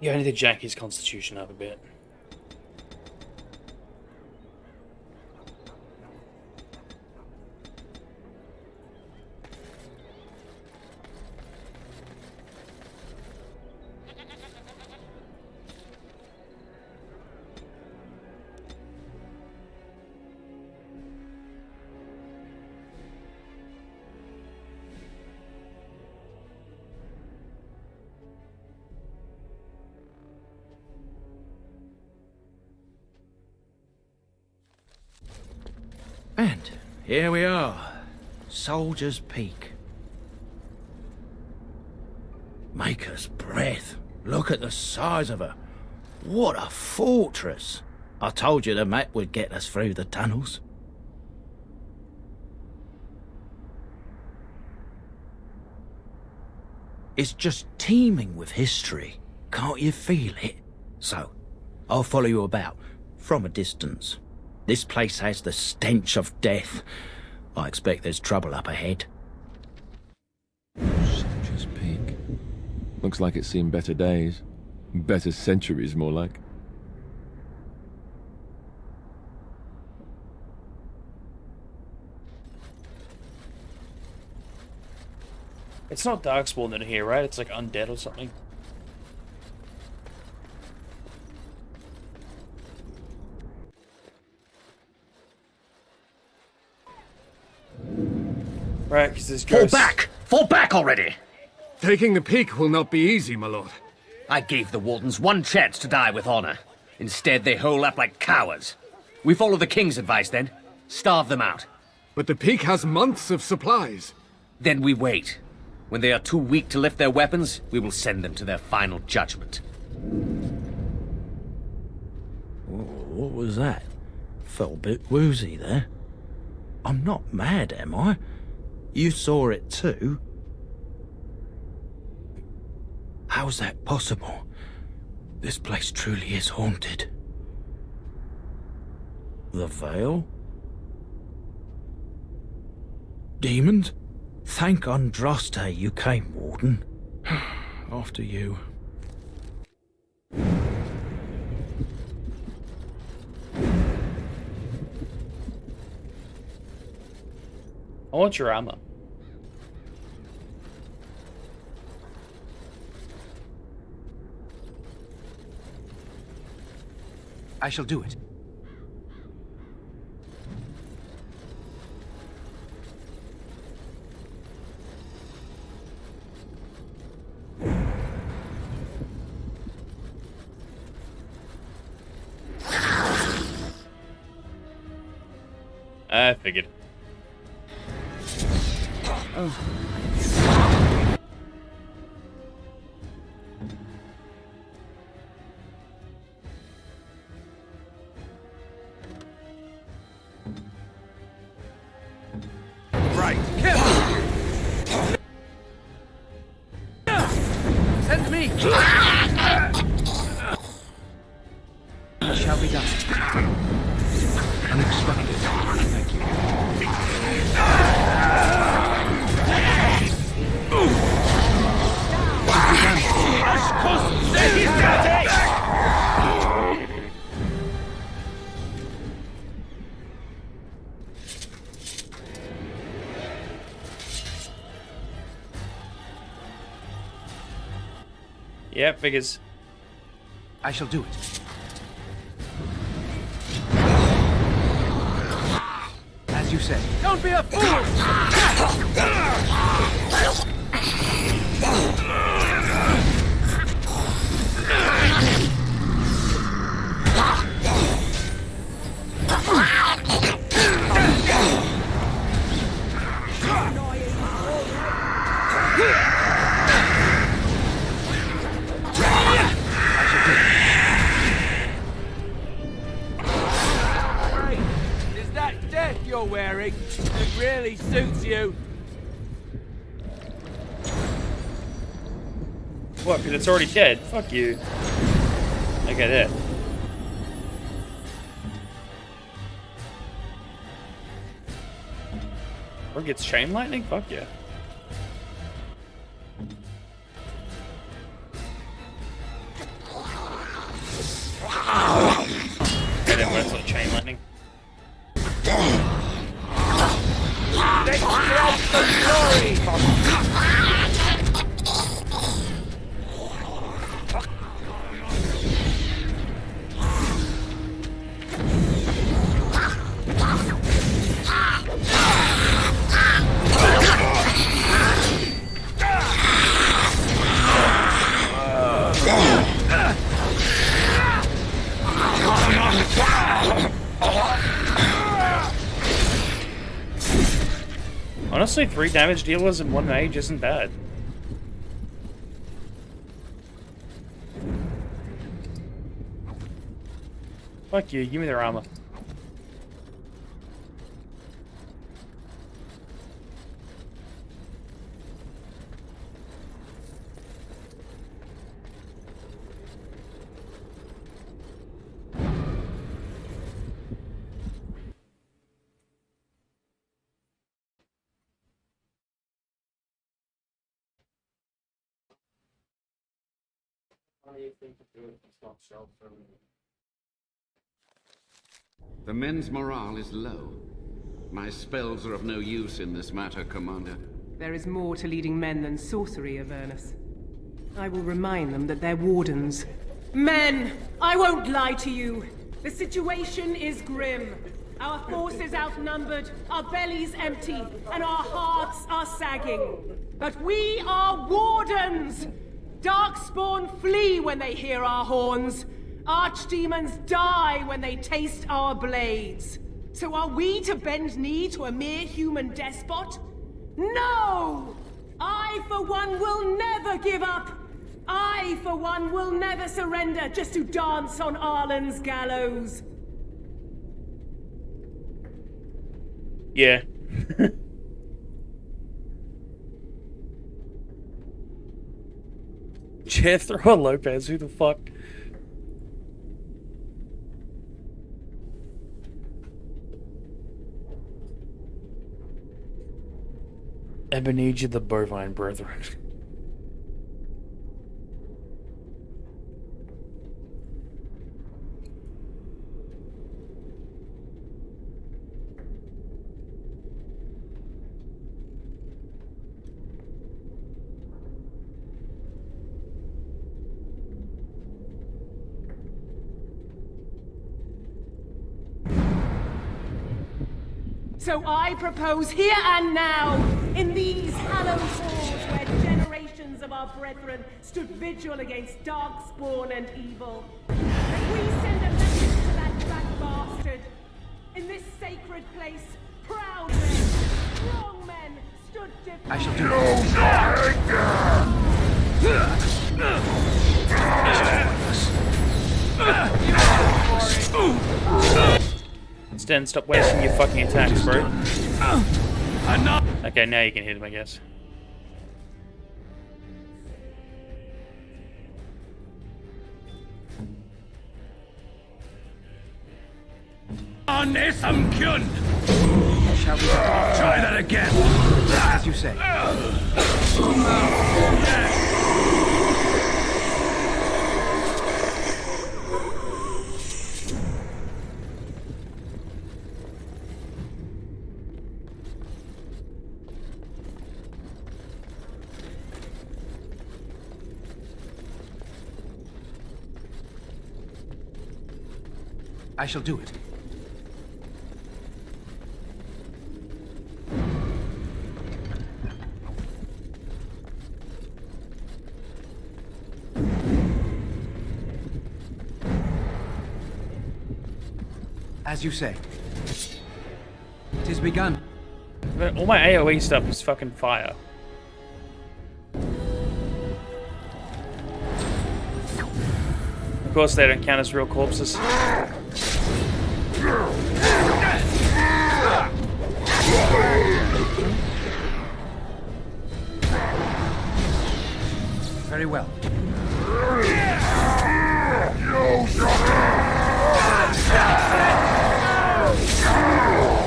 Yeah, I need to jack his constitution up a bit. And here we are, Soldier's Peak. Maker's breath. Look at the size of her. What a fortress. I told you the map would get us through the tunnels. It's just teeming with history. Can't you feel it? So, I'll follow you about, from a distance. This place has the stench of death. I expect there's trouble up ahead. Soldier's Peak. Looks like it's seen better days. Better centuries, more like. It's not Darkspawn in here, right? It's like undead or something. Right, because this Fall ghost... back! Fall back already! Taking the peak will not be easy, my lord. I gave the Wardens one chance to die with honor. Instead, they hole up like cowards. We follow the King's advice, then. Starve them out. But the peak has months of supplies. Then we wait. When they are too weak to lift their weapons, we will send them to their final judgment. What was that? Felt a bit woozy there. I'm not mad, am I? You saw it too? How's that possible? This place truly is haunted. The Veil? Demons? Thank Andraste you came, Warden. After you. I want your armor. I shall do it. I figured. Right. Kill! Send me! Shall be done. Unexpected. Thank you. Yeah, figures. I shall do it. As you say. Don't be a fool! Is that death you're wearing? It really suits you. What, because it's already dead? Fuck you. Look at that. Or gets chain lightning? Fuck yeah. Okay, then where's the chain lightning? Let's grab some glory! Honestly, 3 damage dealers in 1 mage isn't bad. Fuck you, give me their armor. The men's morale is low. My spells are of no use in this matter, Commander. There is more to leading men than sorcery, Avernus. I will remind them that they're wardens. Men! I won't lie to you. The situation is grim. Our forces outnumbered, our bellies empty, and our hearts are sagging. But we are wardens! Darkspawn flee when they hear our horns. Archdemons die when they taste our blades. So are we to bend knee to a mere human despot? No! I, for one, will never give up. I, for one, will never surrender just to dance on Arlen's gallows. Yeah. Jethro Lopez, who the fuck? Ebenezer the Bovine Brethren. So I propose here and now, in these hallowed halls where generations of our brethren stood vigil against darkspawn and evil, that we send a message to that black bastard. In this sacred place, Proud men, strong men stood defending. I shall do Sten, stop wasting your fucking attacks, bro. Okay, now you can hit him, I guess. Shall we Try that again. as you say? I shall do it. As you say. It is begun. But all my AoE stuff is fucking fire. Of course, they don't count as real corpses. Very well.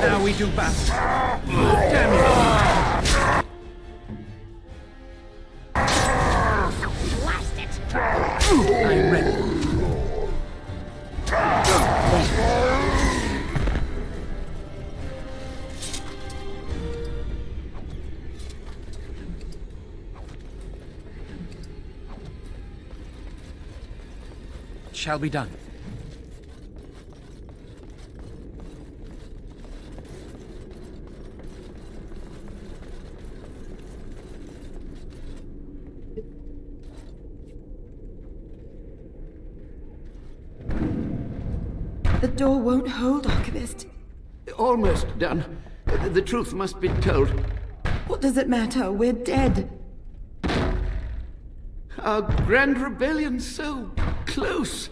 Now we do battle. Damn it! Blast it! I am ready. It shall be done. The door won't hold, Archivist. Almost done. The truth must be told. What does it matter? We're dead. Our grand rebellion so close.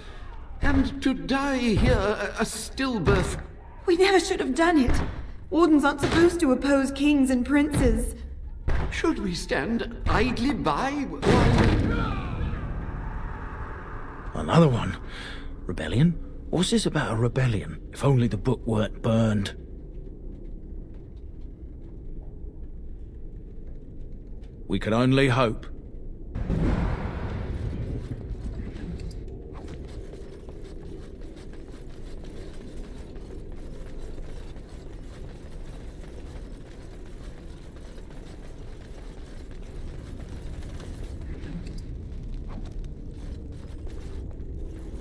And to die here, a stillbirth. We never should have done it. Wardens aren't supposed to oppose kings and princes. Should we stand idly by Another one. Rebellion? What's this about a rebellion? If only the book weren't burned. We can only hope.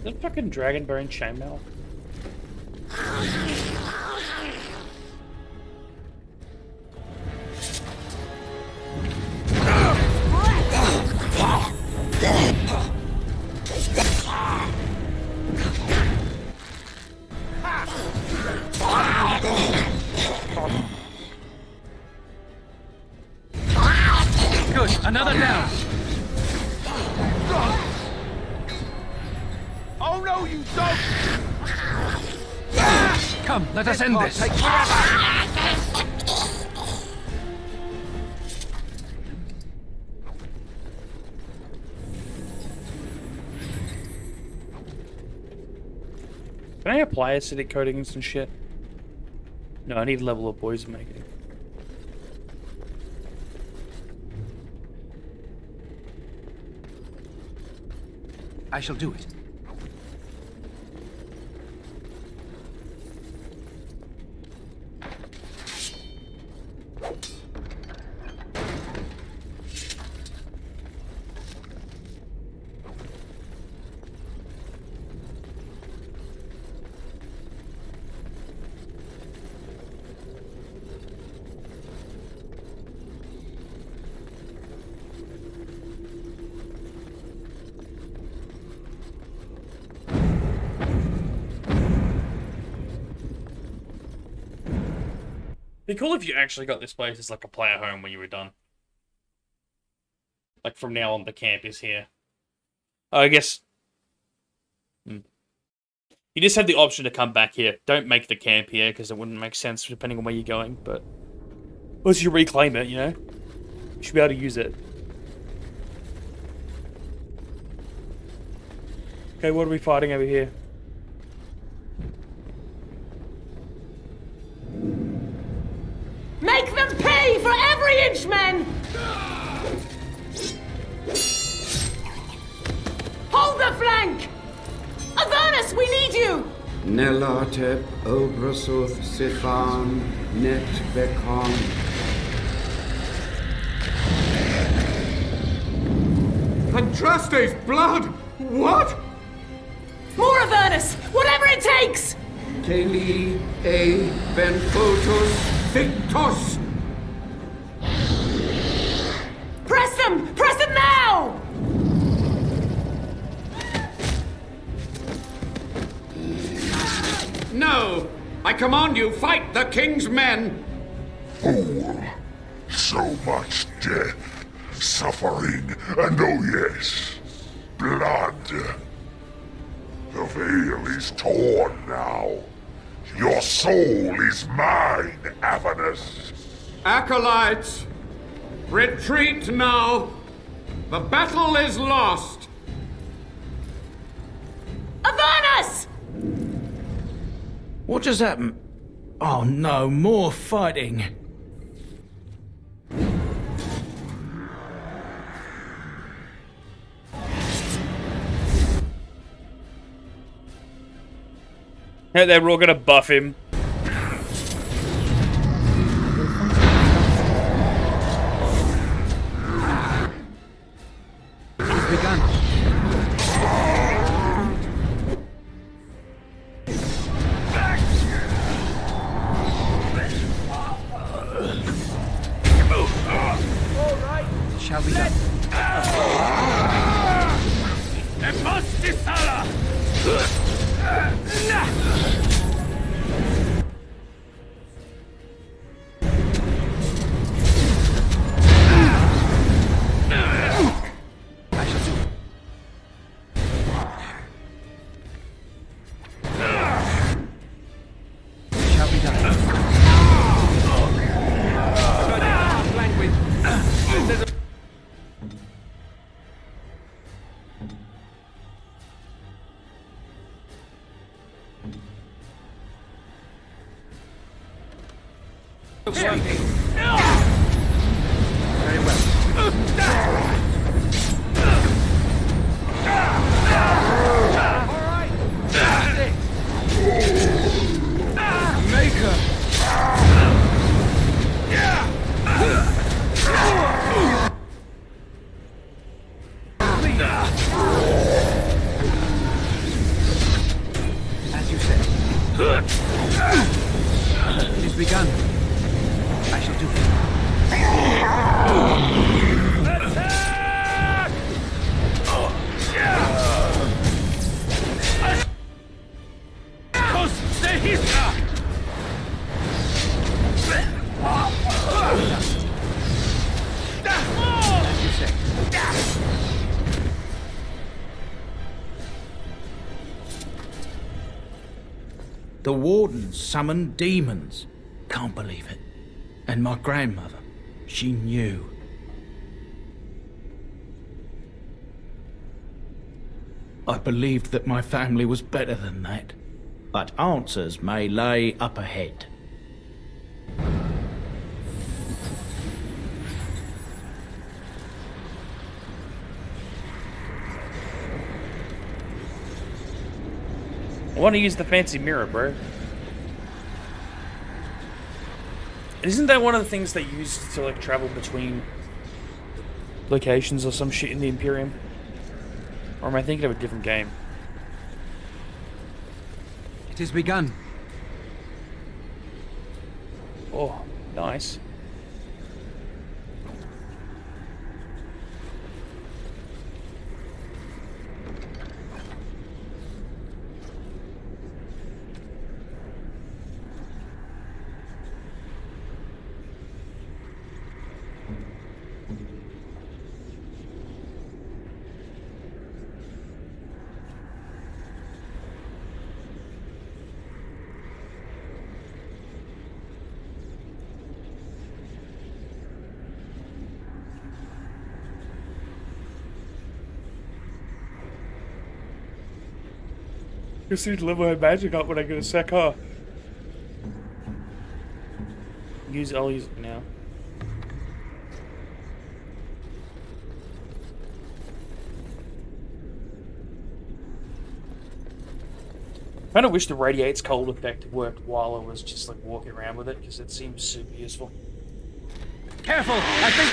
Is that fucking Dragonbone chainmail? Good, another down. Oh no, you don't! Come, let us end this. Can I apply acidic coatings and shit? No, I need level of poison making. I shall do it. Be cool if you actually got this place as like a player home when you were done. Like from now on, the camp is here. I guess. You just have the option to come back here. Don't make the camp here because it wouldn't make sense depending on where you're going. But once you reclaim it, you know, you should be able to use it. Okay, what are we fighting over here? Make them pay for every inch, men! Hold the flank! Avernus, we need you! Nelatep Obrasoth Sifan Net Bekon. Andraste's blood! What? More Avernus! Whatever it takes! Teli E Benfotos Victos. Press them! Press them now! No! I command you, fight the king's men! Fool! So much death, suffering, and oh yes, blood. The veil is torn now. Your soul is mine, Avernus. Acolytes, retreat now! The battle is lost! Avernus! What just happened? Oh no, more fighting. Yeah, they're all gonna buff him. It's begun. It shall be done. As you said. It is begun. I shall do As you say. The wardens summoned demons. Can't believe it. And my grandmother, she knew. I believed that my family was better than that. But answers may lay up ahead. I want to use the fancy mirror, bro. Isn't that one of the things they used to like travel between locations or some shit in the Imperium? Or am I thinking of a different game? It has begun. Oh, nice. Just need to level her magic up when I get a sec, huh? I'll use it now. I kind of wish the radiates cold effect worked while I was just like walking around with it, because it seems super useful. Careful! I think...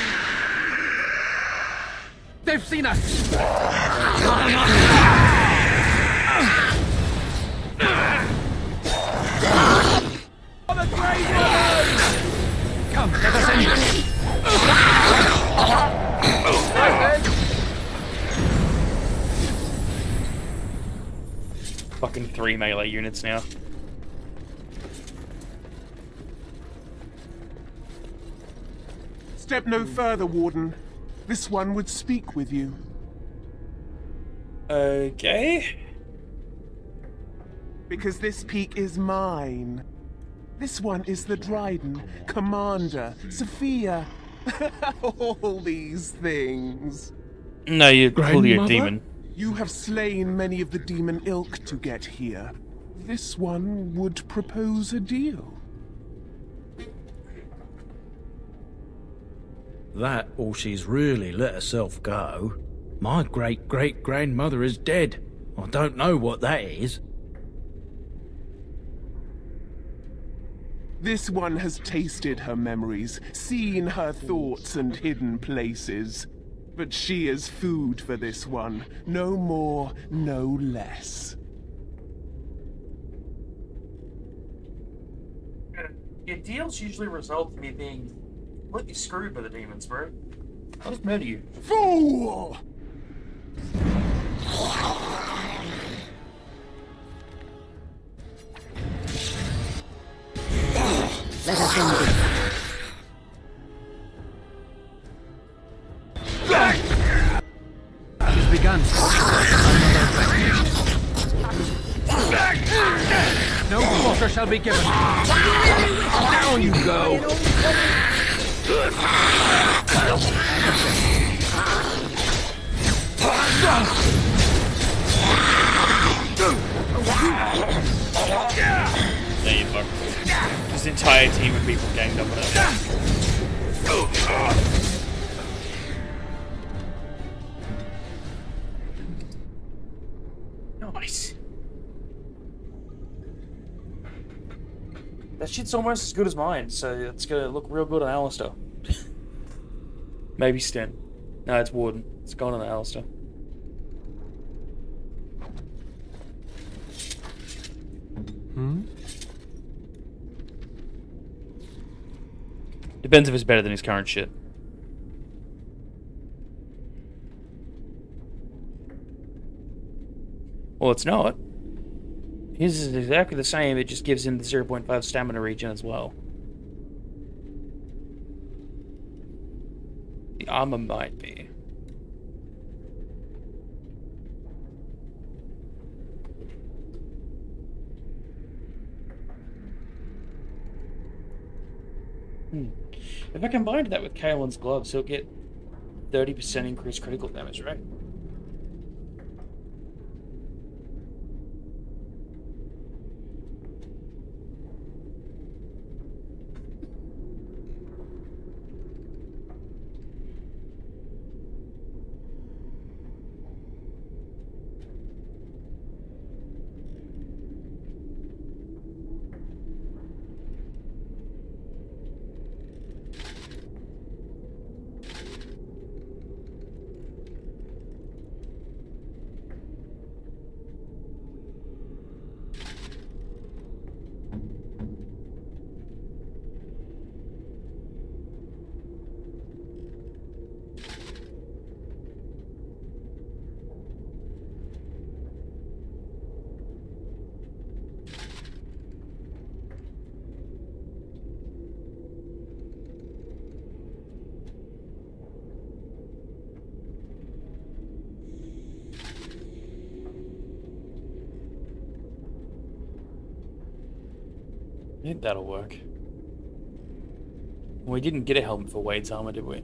They've seen us! Come, let us end this! Fucking 3 melee units now. Step no further, Warden. This one would speak with you. Okay. Because this peak is mine. This one is the Dryden, Commander, Sophia. All these things. No, you're clearly a demon. You have slain many of the demon ilk to get here. This one would propose a deal. That, or she's really let herself go. My great-great-grandmother is dead. I don't know what that is. This one has tasted her memories, seen her thoughts and hidden places. But she is food for this one. No more, no less. Yeah, deals usually result in me being completely screwed by the demons, bro. I'll just murder you. Fool! Let us end this. It's begun. No quarter shall be given. Down you go. There you fuck. This entire team of people ganged up on it. Nice. That shit's almost as good as mine, so it's gonna look real good on Alistair. Maybe Sten. No, it's Warden. It's gone on Alistair. Depends if it's better than his current shit. Well, it's not. His is exactly the same, it just gives him the 0.5 stamina regen as well. The armor might be. If I combined that with Kaelin's gloves, he'll get 30% increased critical damage, right? I think that'll work. We didn't get a helmet for Wade's armor, did we?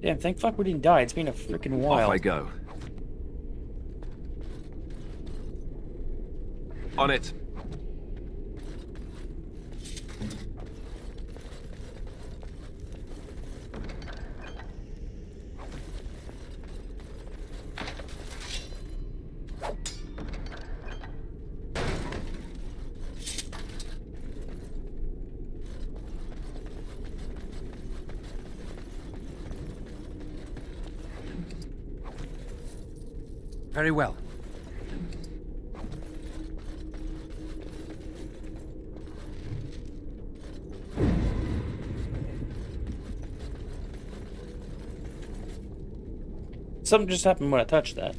Damn, thank fuck we didn't die. It's been a freaking while. Off I go. On it. Very well. Something just happened when I touched that.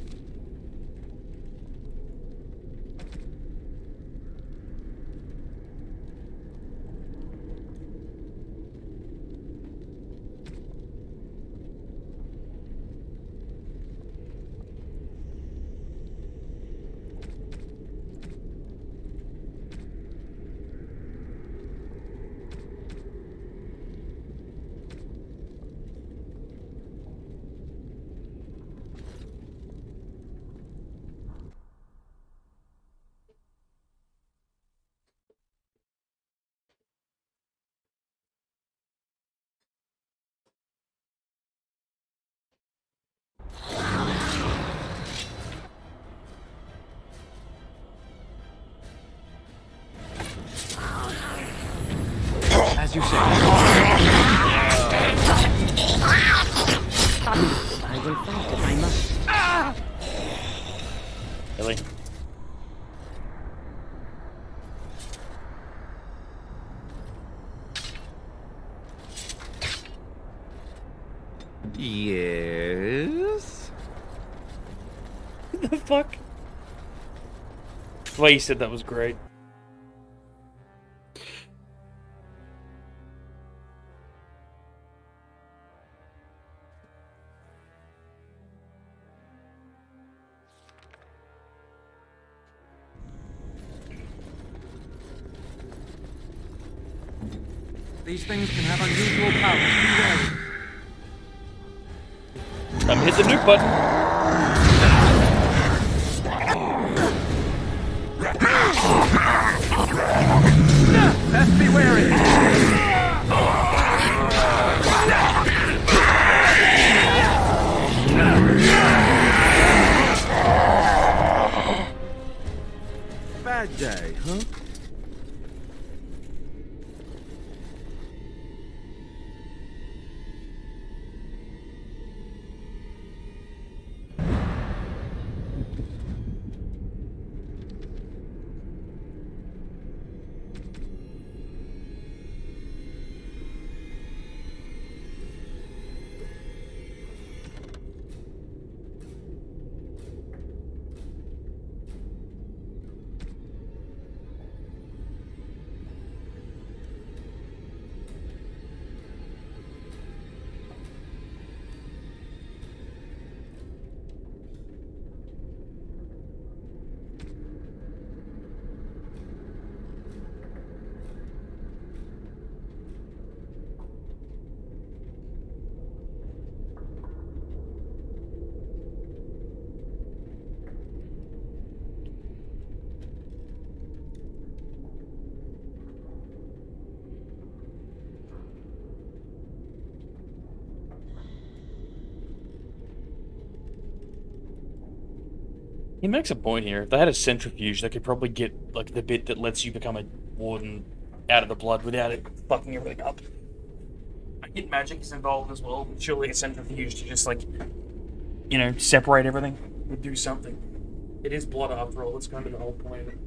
As you say. I will fight if I must. Really? Yes? What the fuck? The way you said that was great. These things can have unusual powers. Be wary. Time to hit the nuke button. Best be wary. Bad day, huh? He makes a point here. If they had a centrifuge, they could probably get like the bit that lets you become a warden out of the blood without it fucking everything up. I get magic is involved as well. Surely a centrifuge to just like, you know, separate everything would do something. It is blood after all. That's kind of the whole point of it.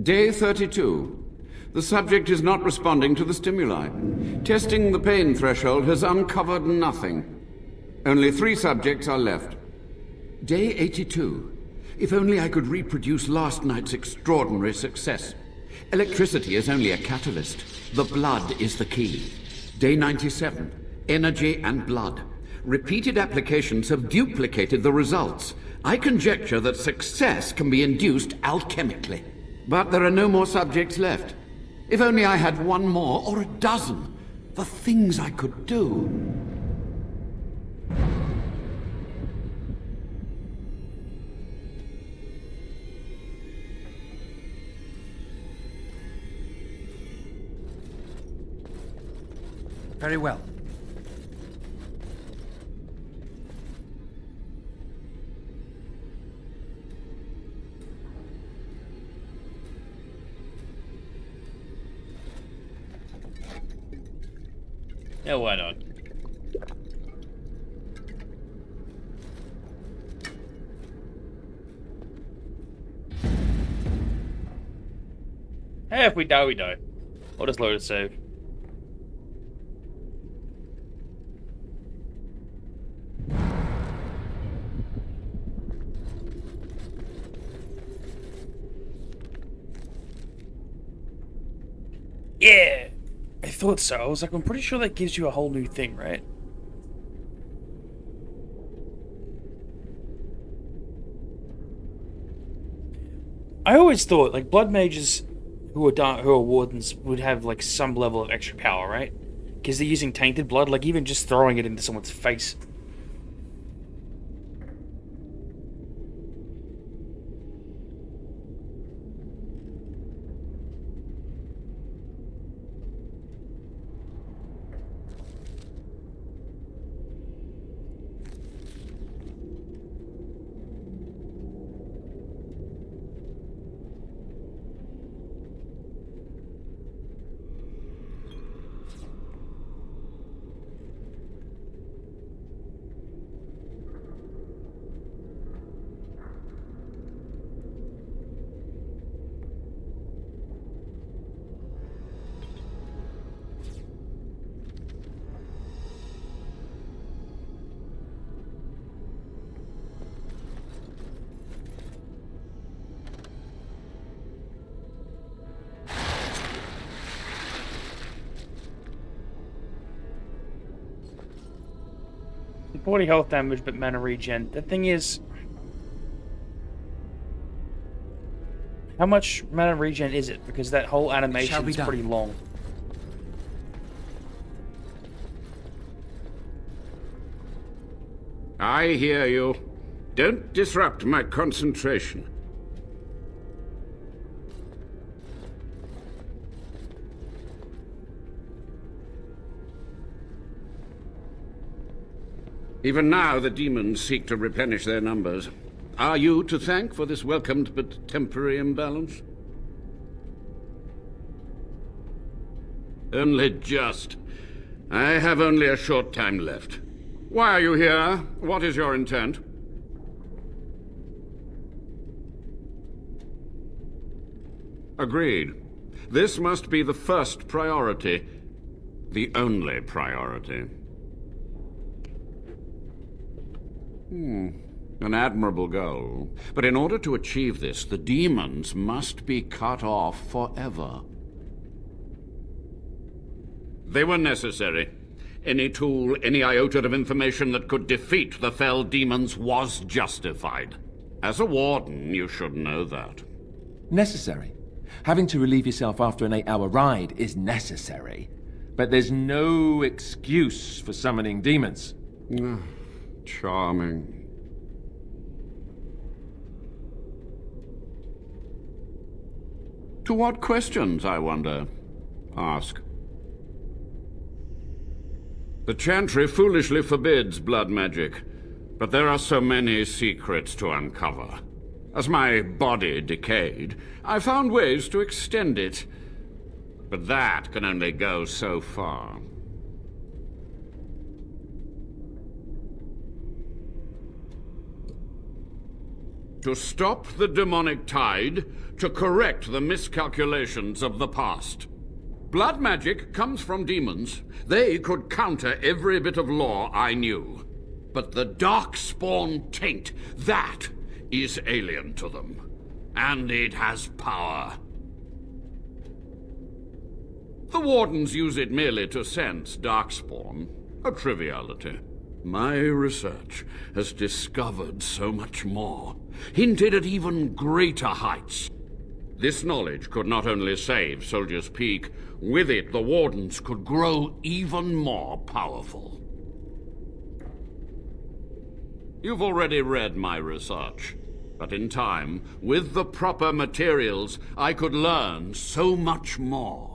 Day 32. The subject is not responding to the stimuli. Testing the pain threshold has uncovered nothing. Only 3 subjects are left. Day 82. If only I could reproduce last night's extraordinary success. Electricity is only a catalyst. The blood is the key. Day 97. Energy and blood. Repeated applications have duplicated the results. I conjecture that success can be induced alchemically. But there are no more subjects left. If only I had 1 more, or a dozen. The things I could do. Very well. Yeah, why not? Hey, if we die, we die. I'll just load a save. Yeah! I thought so. I was like, I'm pretty sure that gives you a whole new thing, right? I always thought, like, blood mages who are wardens would have, like, some level of extra power, right? Because they're using tainted blood, like, even just throwing it into someone's face. Body health damage, but mana regen. The thing is, how much mana regen is it? Because that whole animation is pretty long. I hear you. Don't disrupt my concentration. Even now, the demons seek to replenish their numbers. Are you to thank for this welcomed but temporary imbalance? Only just. I have only a short time left. Why are you here? What is your intent? Agreed. This must be the first priority. The only priority. An admirable goal. But in order to achieve this, the demons must be cut off forever. They were necessary. Any tool, any iota of information that could defeat the fell demons was justified. As a warden, you should know that. Necessary. Having to relieve yourself after an 8-hour ride is necessary. But there's no excuse for summoning demons. Charming. To what questions, I wonder? Ask. The Chantry foolishly forbids blood magic, but there are so many secrets to uncover. As my body decayed, I found ways to extend it. But that can only go so far. To stop the demonic tide, to correct the miscalculations of the past. Blood magic comes from demons. They could counter every bit of law I knew. But the darkspawn taint, that is alien to them. And it has power. The Wardens use it merely to sense darkspawn. A triviality. My research has discovered so much more, hinted at even greater heights. This knowledge could not only save Soldier's Peak, with it the Wardens could grow even more powerful. You've already read my research, but in time, with the proper materials, I could learn so much more.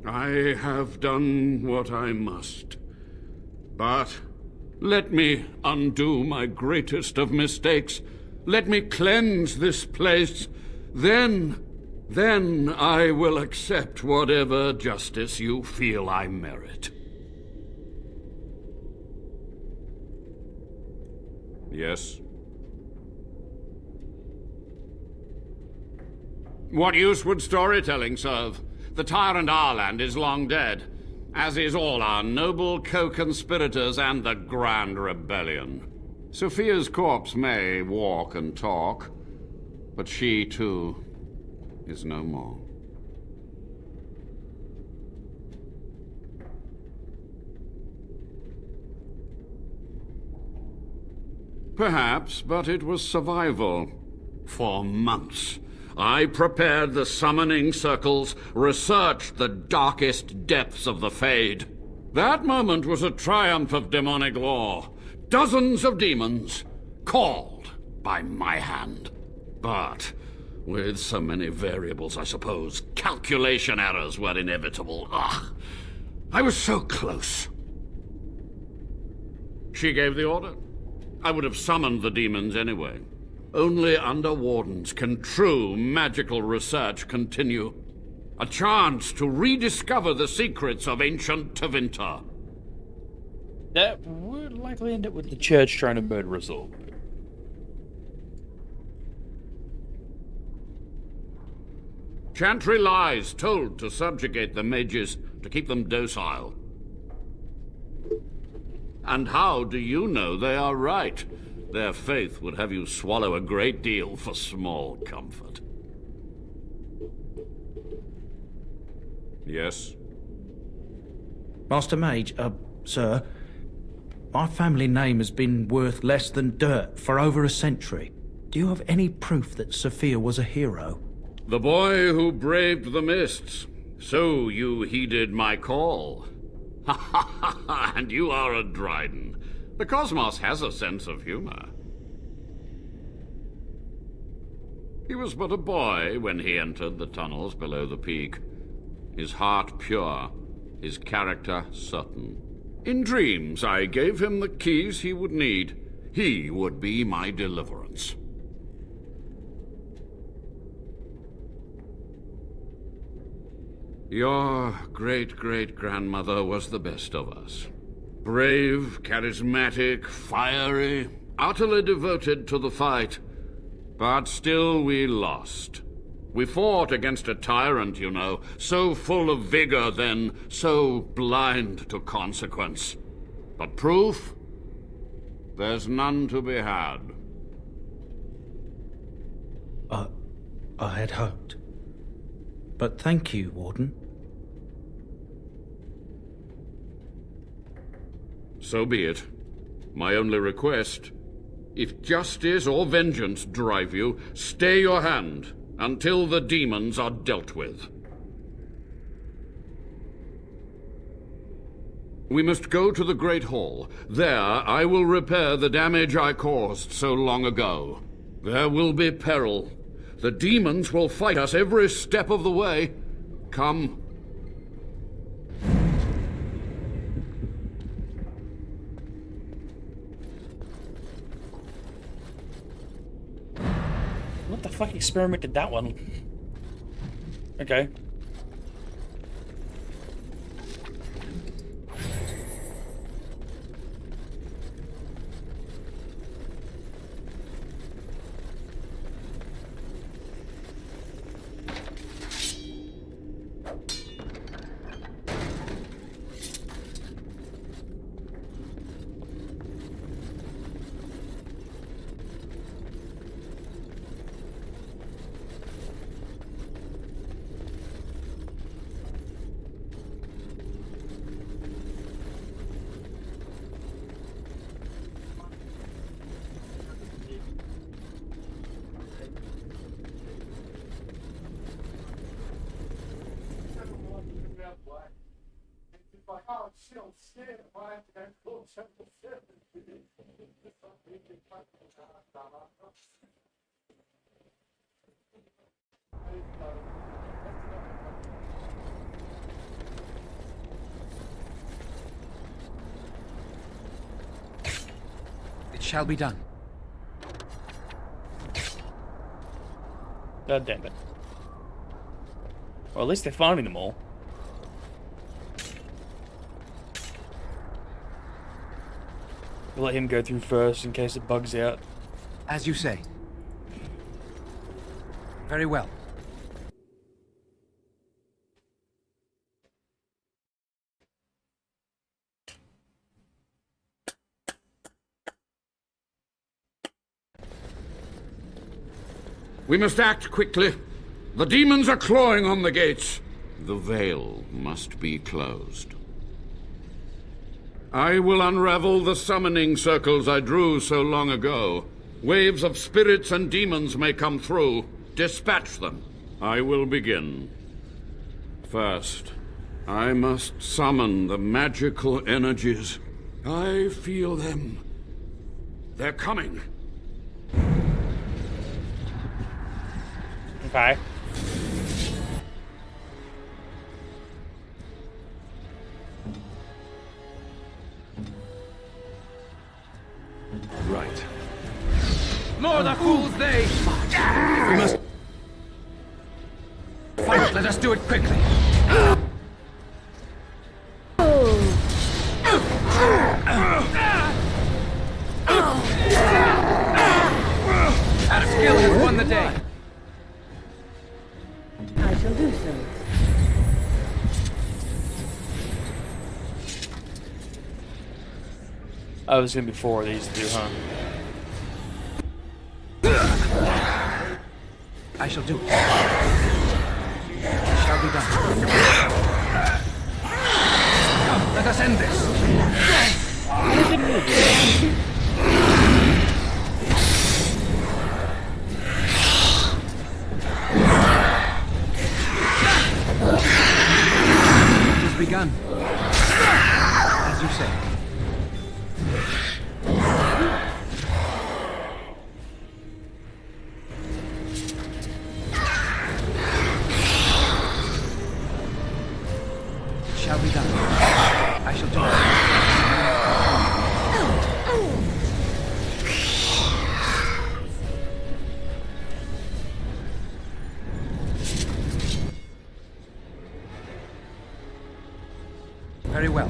I have done what I must. But let me undo my greatest of mistakes. Let me cleanse this place. Then I will accept whatever justice you feel I merit. Yes? What use would storytelling serve? The tyrant Arland is long dead, as is all our noble co-conspirators and the Grand Rebellion. Sophia's corpse may walk and talk, but she, too, is no more. Perhaps, but it was survival. For months, I prepared the summoning circles, researched the darkest depths of the Fade. That moment was a triumph of demonic law. Dozens of demons, called by my hand. But with so many variables, I suppose, calculation errors were inevitable. Ugh, I was so close. She gave the order. I would have summoned the demons anyway. Only under Wardens can true magical research continue. A chance to rediscover the secrets of ancient Tevinter. That would likely end up with the church trying to murder us all. Chantry lies told to subjugate the mages, to keep them docile. And how do you know they are right? Their faith would have you swallow a great deal for small comfort. Yes? Master Mage, sir, my family name has been worth less than dirt for over a century. Do you have any proof that Sophia was a hero? The boy who braved the mists. So you heeded my call. Ha ha ha ha, and you are a Dryden. The cosmos has a sense of humor. He was but a boy when he entered the tunnels below the peak. His heart pure, his character certain. In dreams, I gave him the keys he would need. He would be my deliverance. Your great-great-grandmother was the best of us. Brave, charismatic, fiery, utterly devoted to the fight. But still we lost. We fought against a tyrant, you know, so full of vigor then, so blind to consequence. But proof? There's none to be had. I had hoped. But thank you, Warden. So be it. My only request, if justice or vengeance drive you, stay your hand until the demons are dealt with. We must go to the Great Hall. There I will repair the damage I caused so long ago. There will be peril. The demons will fight us every step of the way. Come. What the fuck experiment did that one? Okay. It shall be done. God damn it. Well, at least they're finding them all. We'll let him go through first in case it bugs out. As you say. Very well. We must act quickly. The demons are clawing on the gates. The veil must be closed. I will unravel the summoning circles I drew so long ago. Waves of spirits and demons may come through. Dispatch them. I will begin. First, I must summon the magical energies. I feel them. They're coming. Okay. Right. More the fools they! We must fight. Let us do it quickly. Our skill has won the day. I shall do so. Oh, there's gonna be 4 of these to do, huh? I shall do it. It shall be done. Come, let us end this. It has begun. As you say. Shall be done. I shall do it. Very well.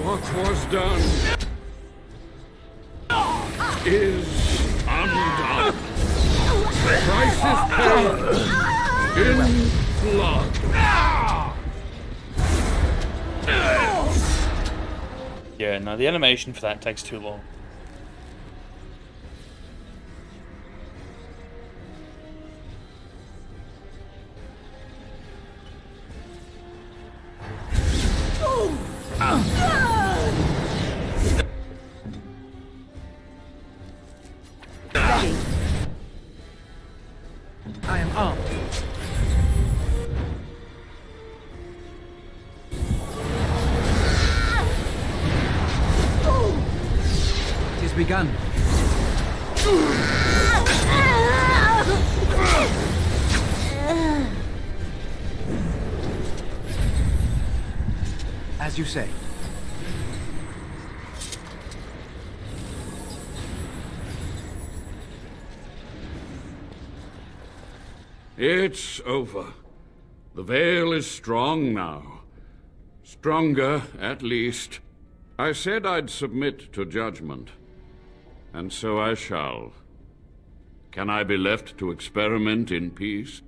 What was done is undone. Price is paid in blood. Yeah, no, the animation for that takes too long. Ready. I am armed. It is begun. As you say. It's over. The veil is strong now. Stronger, at least. I said I'd submit to judgment. And so I shall. Can I be left to experiment in peace?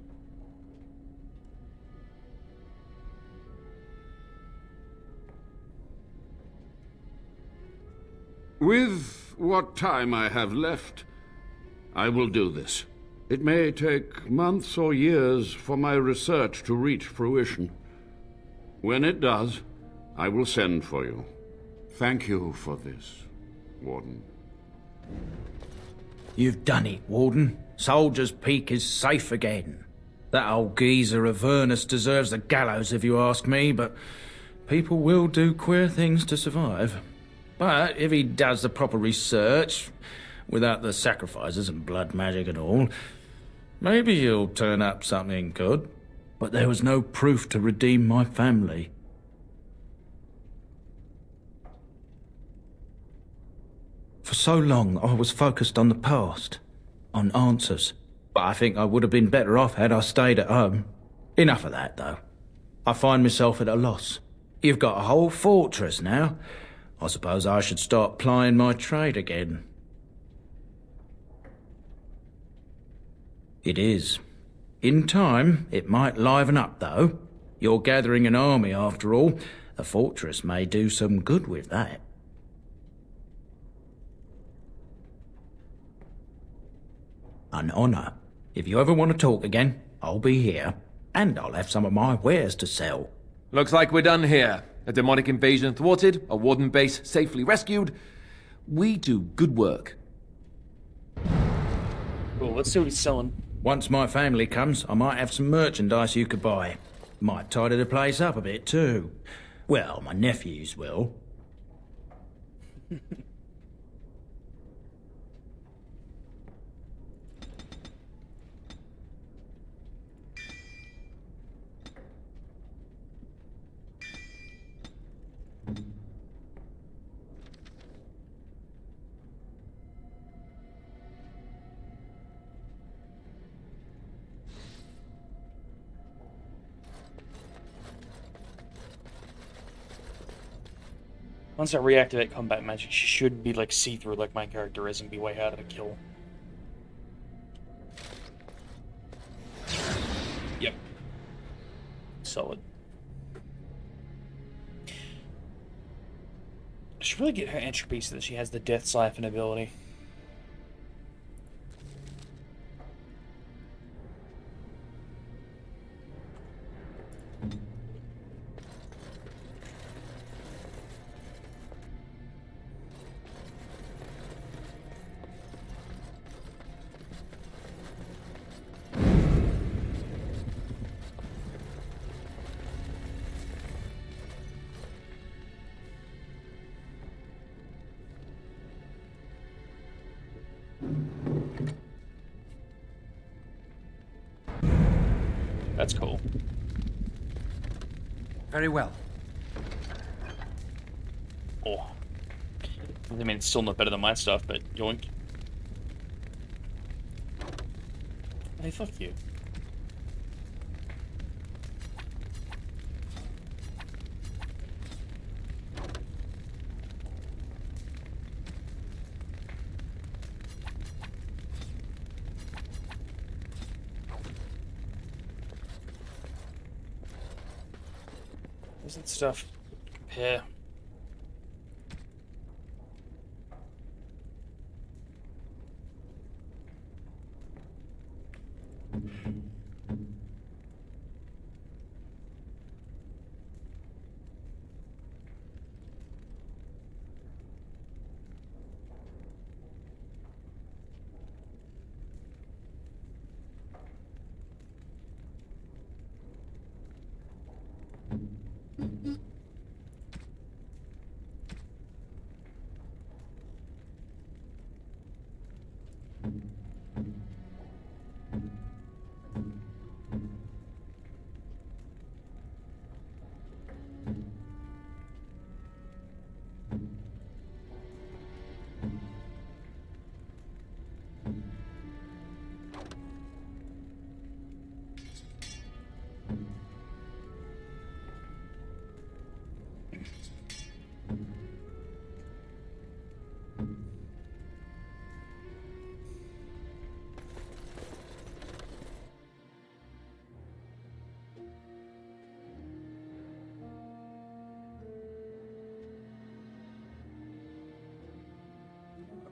With what time I have left, I will do this. It may take months or years for my research to reach fruition. When it does, I will send for you. Thank you for this, Warden. You've done it, Warden. Soldier's Peak is safe again. That old geezer Avernus deserves the gallows if you ask me, but people will do queer things to survive. But if he does the proper research, without the sacrifices and blood magic and all, maybe he'll turn up something good. But there was no proof to redeem my family. For so long, I was focused on the past, on answers. But I think I would have been better off had I stayed at home. Enough of that, though. I find myself at a loss. You've got a whole fortress now. I suppose I should start plying my trade again. It is. In time, it might liven up, though. You're gathering an army, after all. A fortress may do some good with that. An honour. If you ever want to talk again, I'll be here. And I'll have some of my wares to sell. Looks like we're done here. A demonic invasion thwarted, a warden base safely rescued. We do good work. Cool, let's see what he's selling. Once my family comes, I might have some merchandise you could buy. Might tidy the place up a bit, too. Well, my nephews will. Once I reactivate combat magic, she should be like see-through like my character is and be way harder to kill. Yep. Solid. I should really get her entropy so that she has the Death Siphon ability. That's cool. Very well. Oh. I mean, it's still not better than my stuff, but yoink. Hey, fuck you. Where's that stuff? Compare.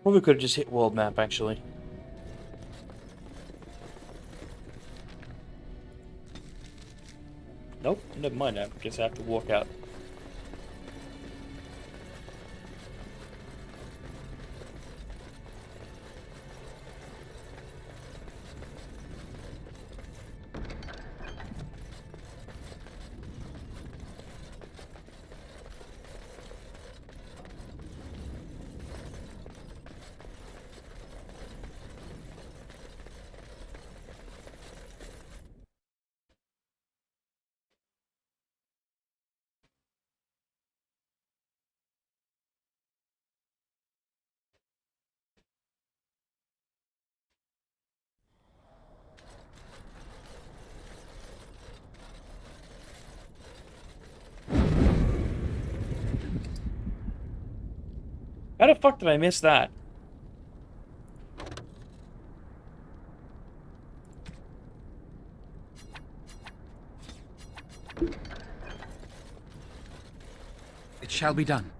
Probably could have just hit world map, actually. Nope, never mind. I guess I have to walk out. How the fuck did I miss that? It shall be done.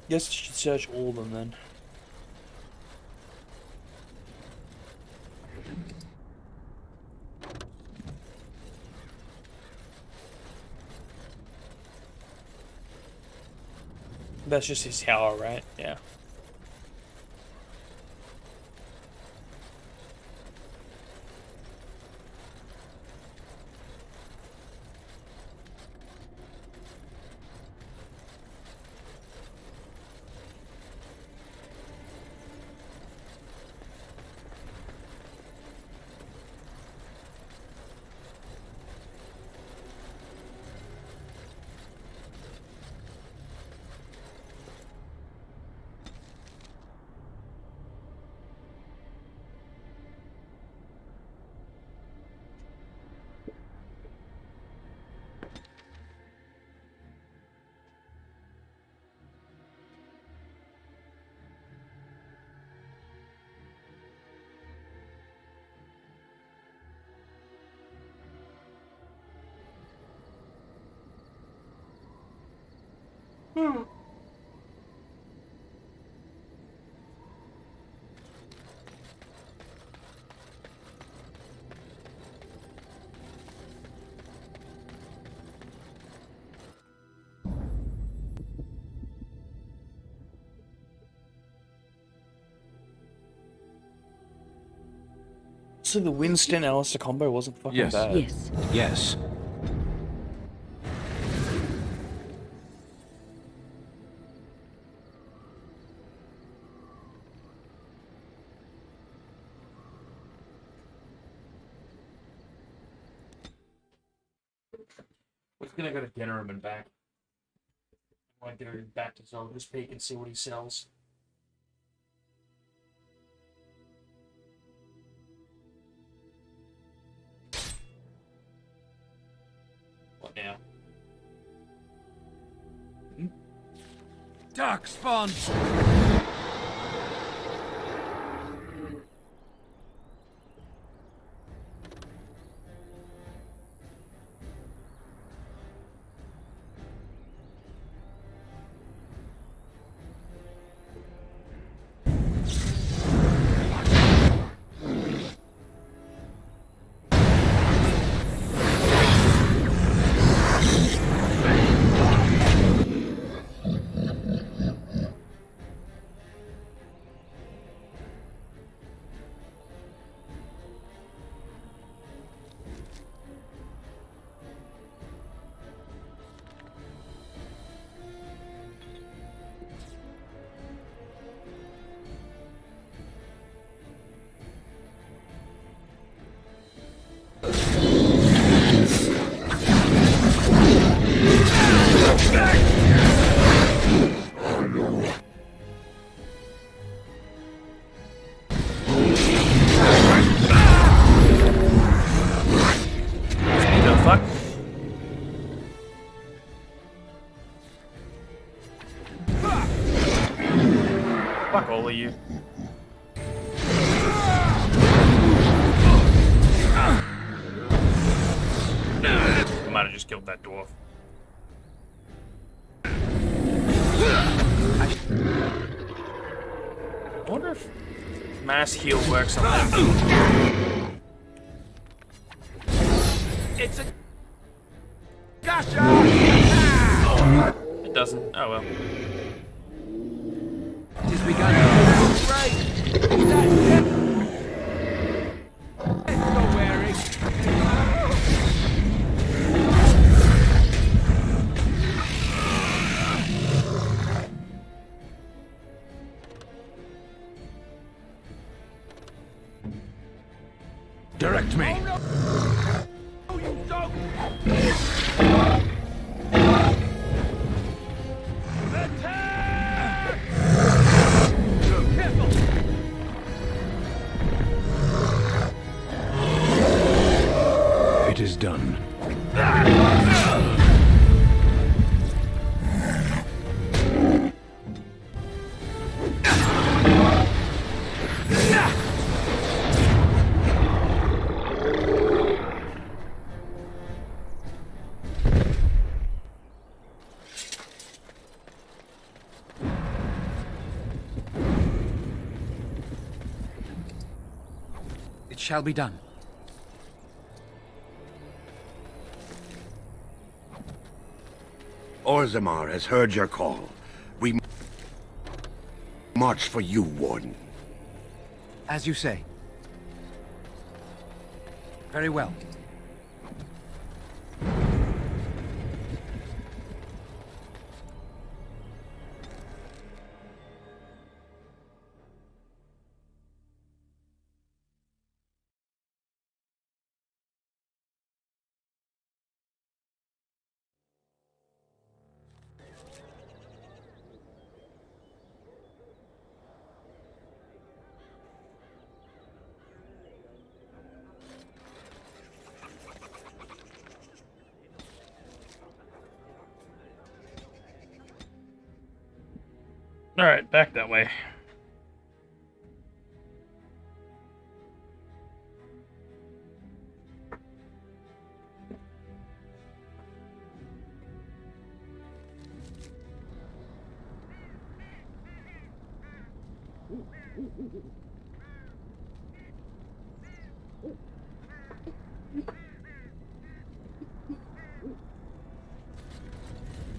Guess I should search all of them then. That's just his tower, right? Yeah. So the Winston Alistair combo wasn't fucking Yes. bad. Yes. Yes. We're gonna go to denerim and back. I might go back to Soldier's Peak and see what he sells. What now? Dark spawn! Fuck all of you. I might have just killed that dwarf. I wonder if mass heal works on them. It's a gotcha! It doesn't. Oh well. It has begun. Not wearing. Direct me. Oh, you dog! Attack! Careful! It is done. It shall be done. Orzammar has heard your call. We march for you, Warden. As you say. Very well. Alright, back that way.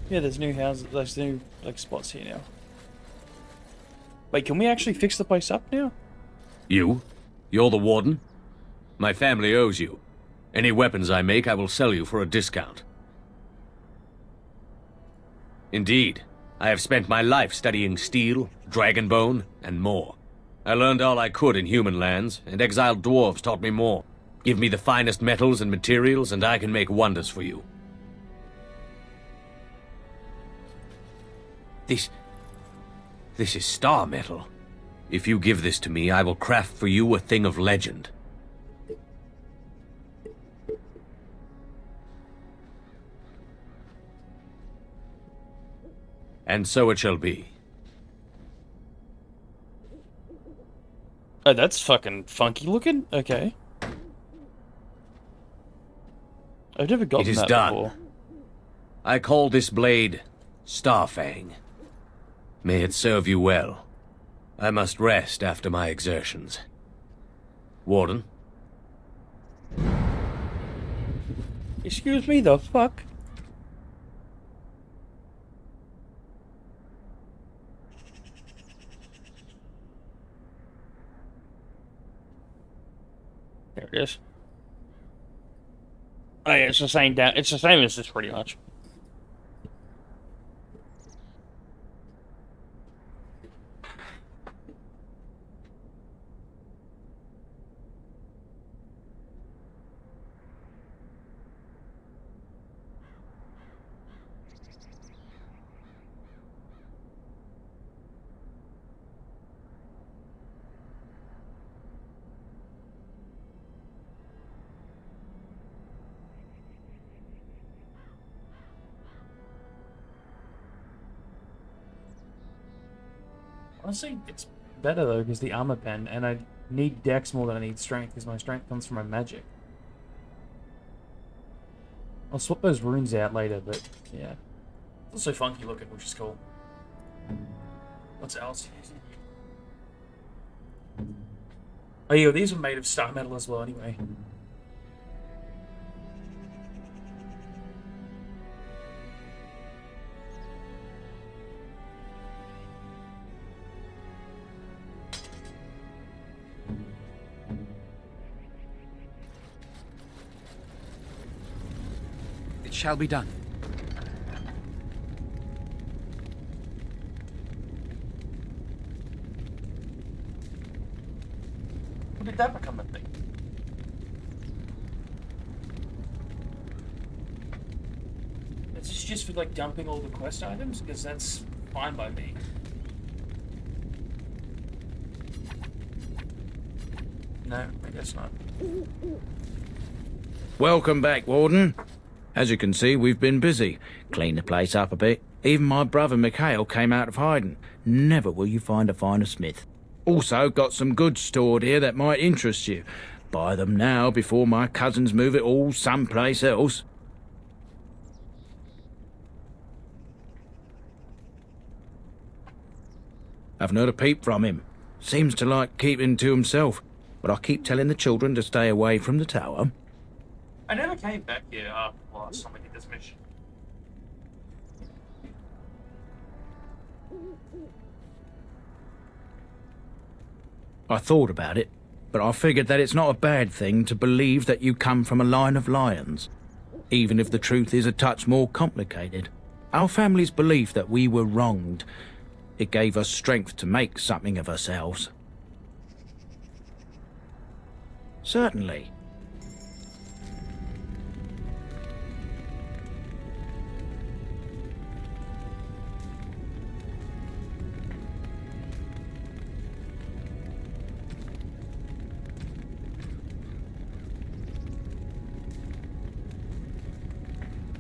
Yeah, there's new houses, there's new, like, spots here now. Wait, can we actually fix the place up now? You? You're the warden? My family owes you. Any weapons I make, I will sell you for a discount. Indeed, I have spent my life studying steel, dragonbone, and more. I learned all I could in human lands, and exiled dwarves taught me more. Give me the finest metals and materials, and I can make wonders for you. This is star metal. If you give this to me, I will craft for you a thing of legend. And so it shall be. Oh, that's fucking funky looking? Okay. I've never gotten It is that done. before. I call this blade Starfang. May it serve you well. I must rest after my exertions. Warden? Excuse me, the fuck? There it is. Oh yeah, it's the same down. It's the same as this, pretty much. Honestly, it's better though because the armor pen, and I need dex more than I need strength because my strength comes from my magic. I'll swap those runes out later, but yeah. It's also funky looking, which is cool. What's else using? Oh yeah, these were made of star metal as well anyway. It shall be done. When did that become a thing? Is this just for like dumping all the quest items? Because that's fine by me. No, I guess not. Welcome back, Warden. As you can see, we've been busy. Cleaned the place up a bit. Even my brother Mikhail came out of hiding. Never will you find a finer smith. Also, got some goods stored here that might interest you. Buy them now before my cousins move it all someplace else. Haven't heard a peep from him. Seems to like keeping to himself. But I keep telling the children to stay away from the tower. I never came back here after last time I did this mission. I thought about it, but I figured that it's not a bad thing to believe that you come from a line of lions, even if the truth is a touch more complicated. Our family's belief that we were wronged, it gave us strength to make something of ourselves. Certainly.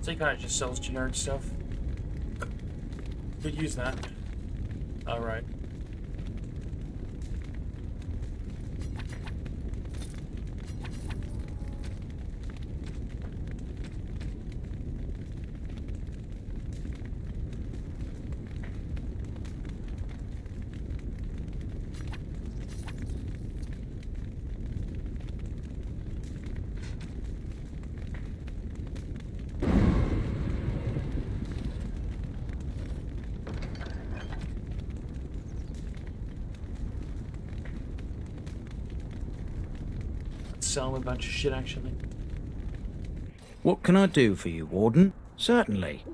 So he kind of just sells generic stuff. Could use that. Alright. Sell him a bunch of shit, actually. What can I do for you, Warden? Certainly.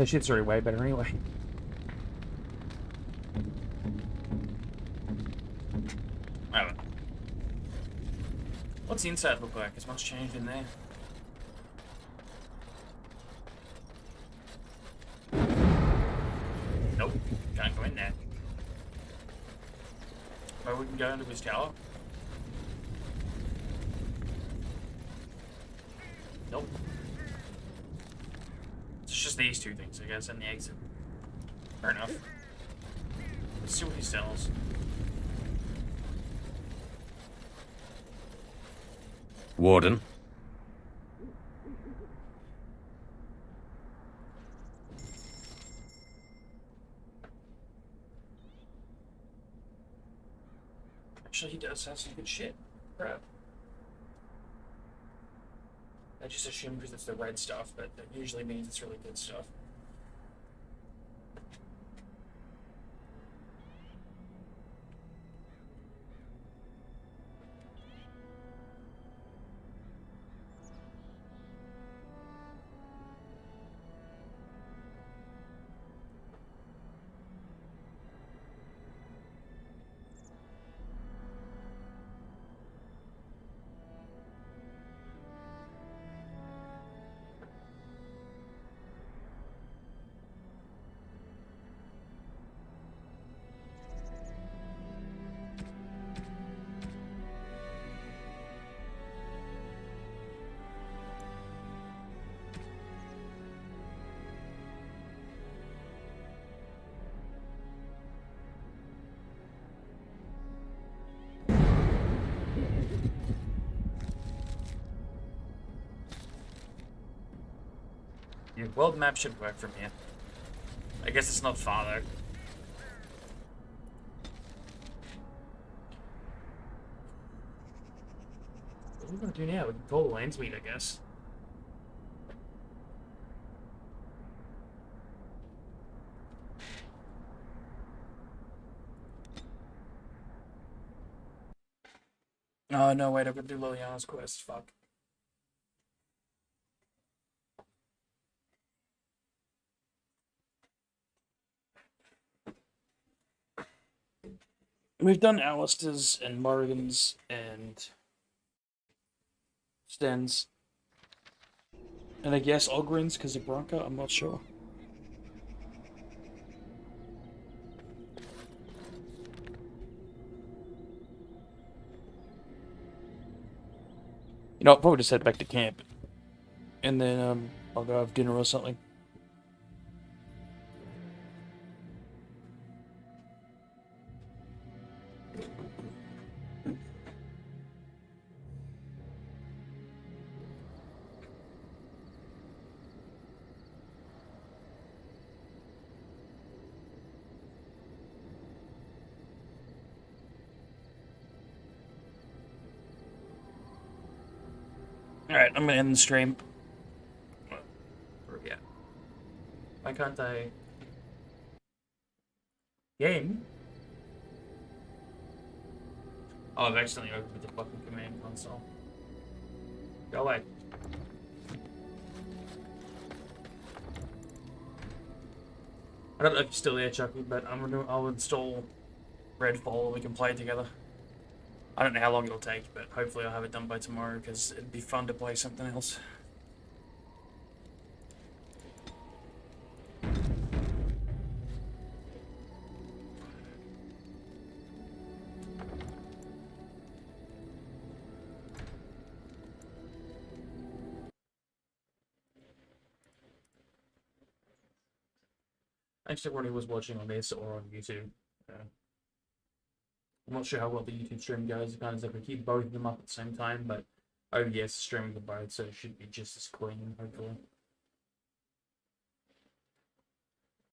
That shit's already way better anyway. I don't know. What's the inside look like? Has much changed in there? Nope, can't go in there. But we can go into his tower. Nope. It's just these two things, I guess, and the exit. Fair enough. Let's see what he sells. Warden? Actually, he does have some good shit. Crap. I just assume because it's the red stuff, but that usually means it's really good stuff. Yeah, world map should work from here. I guess it's not far though. What are we gonna do now? We can call the land speed, I guess. Oh no, wait, I've got to do Liliana's quest. Fuck. We've done Alistair's and Morrigan's and Sten's. And I guess Ogren's because of Bronca, I'm not sure. You know, I'll probably just head back to camp. And then I'll go have dinner or something. Alright, I'm gonna end the stream. Where are we at? Why can't I... Game? Oh, I've accidentally opened the fucking command console. Go away. I don't know if you're still there, Chucky, but I'll install Redfall and we can play together. I don't know how long it'll take, but hopefully I'll have it done by tomorrow because it'd be fun to play something else. Actually, when he was watching on this or on YouTube. I'm not sure how well the YouTube stream goes. It kind of like we keep both of them up at the same time, but OBS is streaming them both, so it should be just as clean, hopefully.